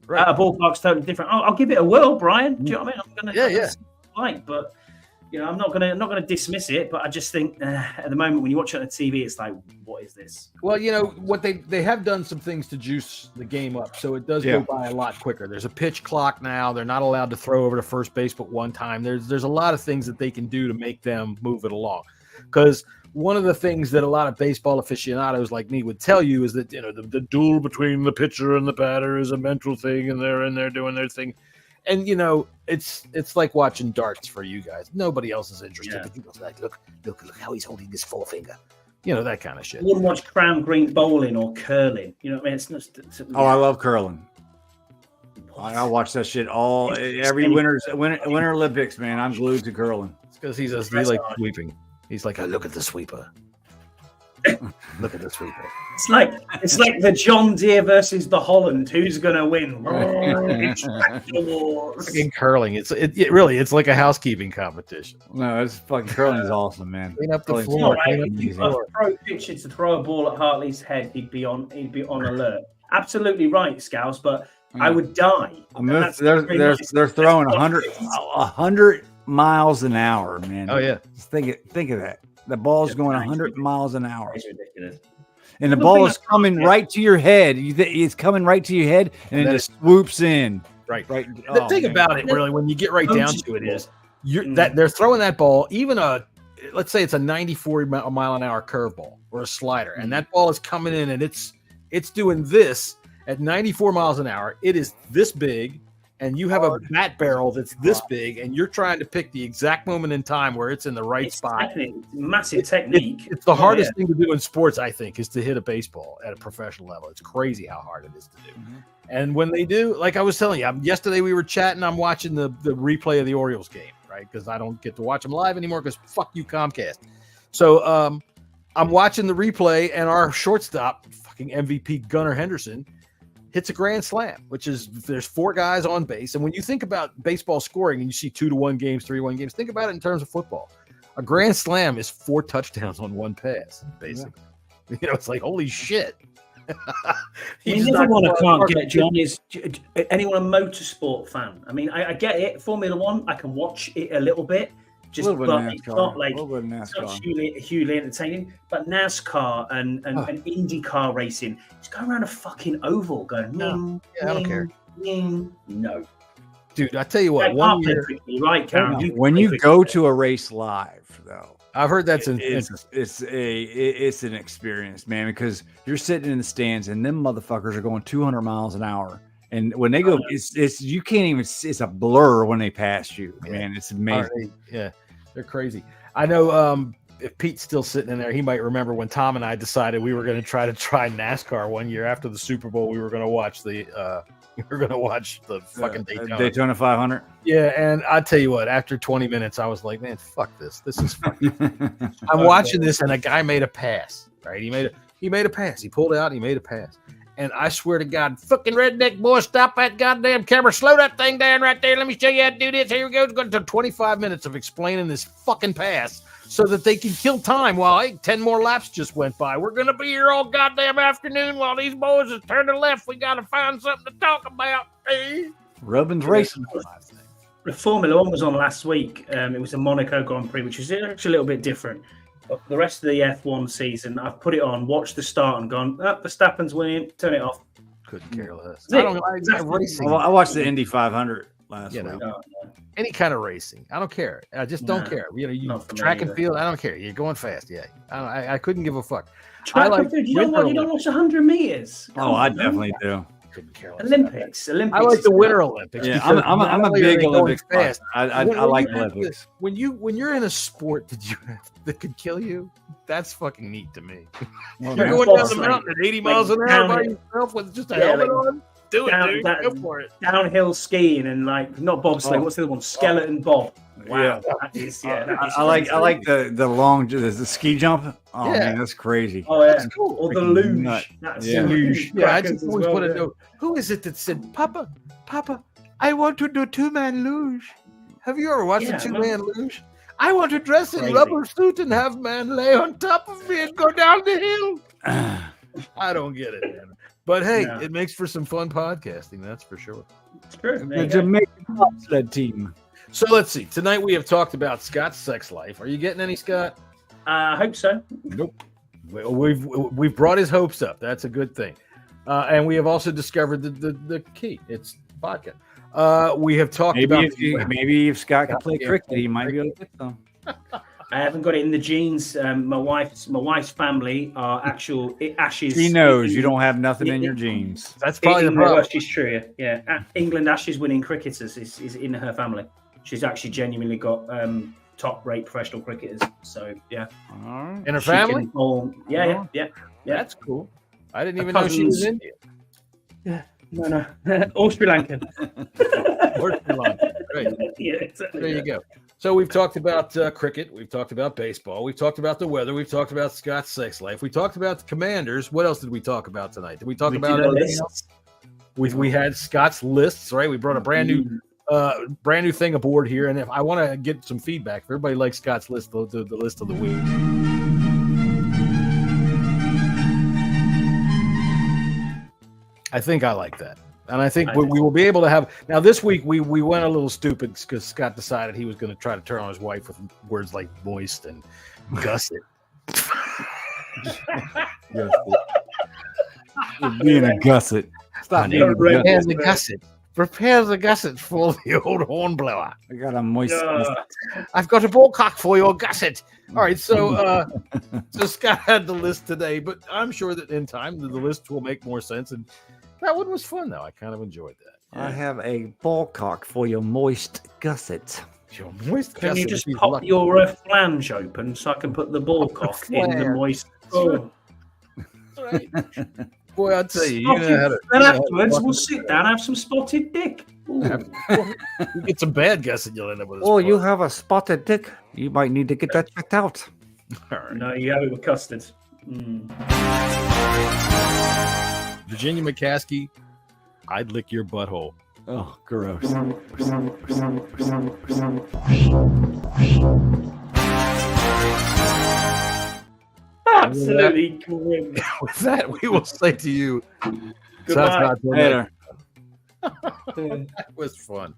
right. A ballpark's totally different. I'll give it a whirl, Brian. Do you know what I mean? I'm gonna fight, but I'm not gonna dismiss it, but I just think at the moment when you watch it on the TV, it's like, what is this? Well, what they have done some things to juice the game up, so it does go by a lot quicker. There's a pitch clock now. They're not allowed to throw over to first base but one time. There's a lot of things that they can do to make them move it along. Because one of the things that a lot of baseball aficionados like me would tell you is that the duel between the pitcher and the batter is a mental thing, and they're in there doing their thing. And it's like watching darts for you guys. Nobody else is interested. But you go like, look how he's holding his forefinger. That kind of shit. I wouldn't watch crown green bowling or curling. You know what I mean? It's not. I love curling. I watch that shit every winter Olympics, man. I'm glued to curling. It's because he like sweeping. He's like, look at the sweeper. Look at the sweeper. It's like the John Deere versus the Holland. Who's gonna win? Fucking curling. It's like a housekeeping competition. No, it's fucking curling is awesome, man. Clean up the Curling's floor. Right. Clean up If the you floor. pro pitcher to throw a ball at Hartley's head, he'd be on alert. Absolutely right, Scouse, but I would die. I mean, they're throwing 100 miles an hour, man. Oh yeah. Just think of that. The ball's going 100 miles an hour. It's ridiculous. And the ball is coming right to your head. It's coming right to your head, and it just swoops in. Right. Oh, The thing about it, really, when you get right down to it, is that they're throwing that ball, even let's say it's a 94 mile an hour curveball or a slider, and that ball is coming in, and it's doing this at 94 miles an hour. It is this big, and you have a bat barrel that's this big, and you're trying to pick the exact moment in time where it's in the right spot. Massive technique. It's the hardest thing to do in sports, I think, is to hit a baseball at a professional level. It's crazy how hard it is to do. And when they do, like I was telling you, yesterday we were chatting, I'm watching the replay of the Orioles game, right? Because I don't get to watch them live anymore because fuck you, Comcast. So I'm watching the replay, and our shortstop, fucking MVP Gunnar Henderson, hits a grand slam, which is there's 4 guys on base. And when you think about baseball scoring and you see 2-1 games, 3-1 games, think about it in terms of football. A grand slam is 4 touchdowns on 1 pass, basically. Yeah. You know, it's like, holy shit. Everyone I can't get, John, is anyone a motorsport fan? I mean, I get it. Formula One, I can watch it a little bit. It's not like such hugely entertaining. But NASCAR and IndyCar racing, just go around a fucking oval going, I don't care. No. Dude, I tell you what, one year, right, Karen, when you go to a race live, though, I've heard that's it's an experience, man, because you're sitting in the stands and them motherfuckers are going 200 miles an hour. And when they go, it's you can't even. It's a blur when they pass you, man. It's amazing. They're crazy. I know. If Pete's still sitting in there, he might remember when Tom and I decided we were going to try NASCAR one year after the Super Bowl. We were going to watch the fucking Daytona 500. Yeah, and I tell you what, after 20 minutes, I was like, man, fuck this. This is fucking. I'm watching this, and a guy made a pass. Right? He made a pass. He pulled out. He made a pass. And I swear to God, fucking redneck boy, stop that goddamn camera. Slow that thing down right there. Let me show you how to do this. Here we go. It's going to 25 minutes of explaining this fucking pass so that they can kill time while 10 more laps just went by. We're going to be here all goddamn afternoon while these boys just turn to left. We got to find something to talk about. Rubin's racing. The Formula One was on last week. It was a Monaco Grand Prix, which is actually a little bit different. But the rest of the F1 season, I've put it on, watched the start, and gone, Verstappen's winning, turn it off. Couldn't care less. I watched the Indy 500 last week. Any kind of racing, I don't care. I just don't care. You know, track and field, I don't care. You're going fast, I couldn't give a fuck. You don't watch 100 meters. I definitely do. Couldn't care less. Olympics. I like the Winter Olympics. Yeah, I'm a big Olympics fan. I like Olympics. When you're in a sport that could kill you, that's fucking neat to me. You're going down the mountain at 80 miles an hour by yourself with just a helmet on. Do it, dude. Go for it. Downhill skiing and not bobsleigh. What's the other one? Skeleton bob. Wow. I like the long the ski jump. Oh man, that's crazy. Oh yeah, that's cool. Or the luge. That's luge. Yeah, I just always want to know who is it that said, Papa, I want to do 2-man luge. Have you ever watched a 2-man luge? I want to dress in rubber suit and have man lay on top of me and go down the hill. I don't get it, man. But hey, it makes for some fun podcasting, that's for sure. It's true. The Jamaican bobsled team. So let's see. Tonight we have talked about Scott's sex life. Are you getting any, Scott? I hope so. Nope. We've brought his hopes up. That's a good thing. And we have also discovered the key. It's vodka. We have talked about maybe if Scott can play cricket, he might be able to get some. I haven't got it in the genes. My wife's family are actual Ashes. She knows you don't have nothing in your genes. That's probably the problem. She's true. Yeah. England Ashes winning cricketers is in her family. She's actually genuinely got top-rate professional cricketers. So yeah. In her family? Yeah. That's cool. I didn't even know she was Indian. Yeah. No. Or Sri Lankan. Or Sri Lankan. Right. Yeah, exactly. There you go. So we've talked about cricket. We've talked about baseball. We've talked about the weather. We've talked about Scott's sex life. We talked about the Commanders. What else did we talk about tonight? Did we talk about anything else? We had Scott's lists, right? We brought a brand new thing aboard here, and if I want to get some feedback, if everybody likes Scott's list, the list of the week. I think I like that. And I think we will be able to have now this week we went a little stupid because Scott decided he was going to try to turn on his wife with words like moist and gusset. Being a gusset. Stop being a gusset. Prepare the gusset for the old hornblower. I got a moist. I've got a ballcock for your gusset. All right, so Scott had the list today, but I'm sure that in time the list will make more sense. And that one was fun, though. I kind of enjoyed that. I have a ballcock for your moist gusset. Your moist Can gusset. you just pop your flange open so I can put the ballcock in the moist? Oh. Right. Boy, I'll tell you. Then afterwards, we'll sit down and have some spotted dick. You get some bad gusset, you'll end up with a you have a spotted dick. You might need to get that checked out. Right. No, you have it with custard. Virginia McCaskey, I'd lick your butthole. Oh, gross. Absolutely grim. With that, we will say to you, Goodbye. Later. That was fun.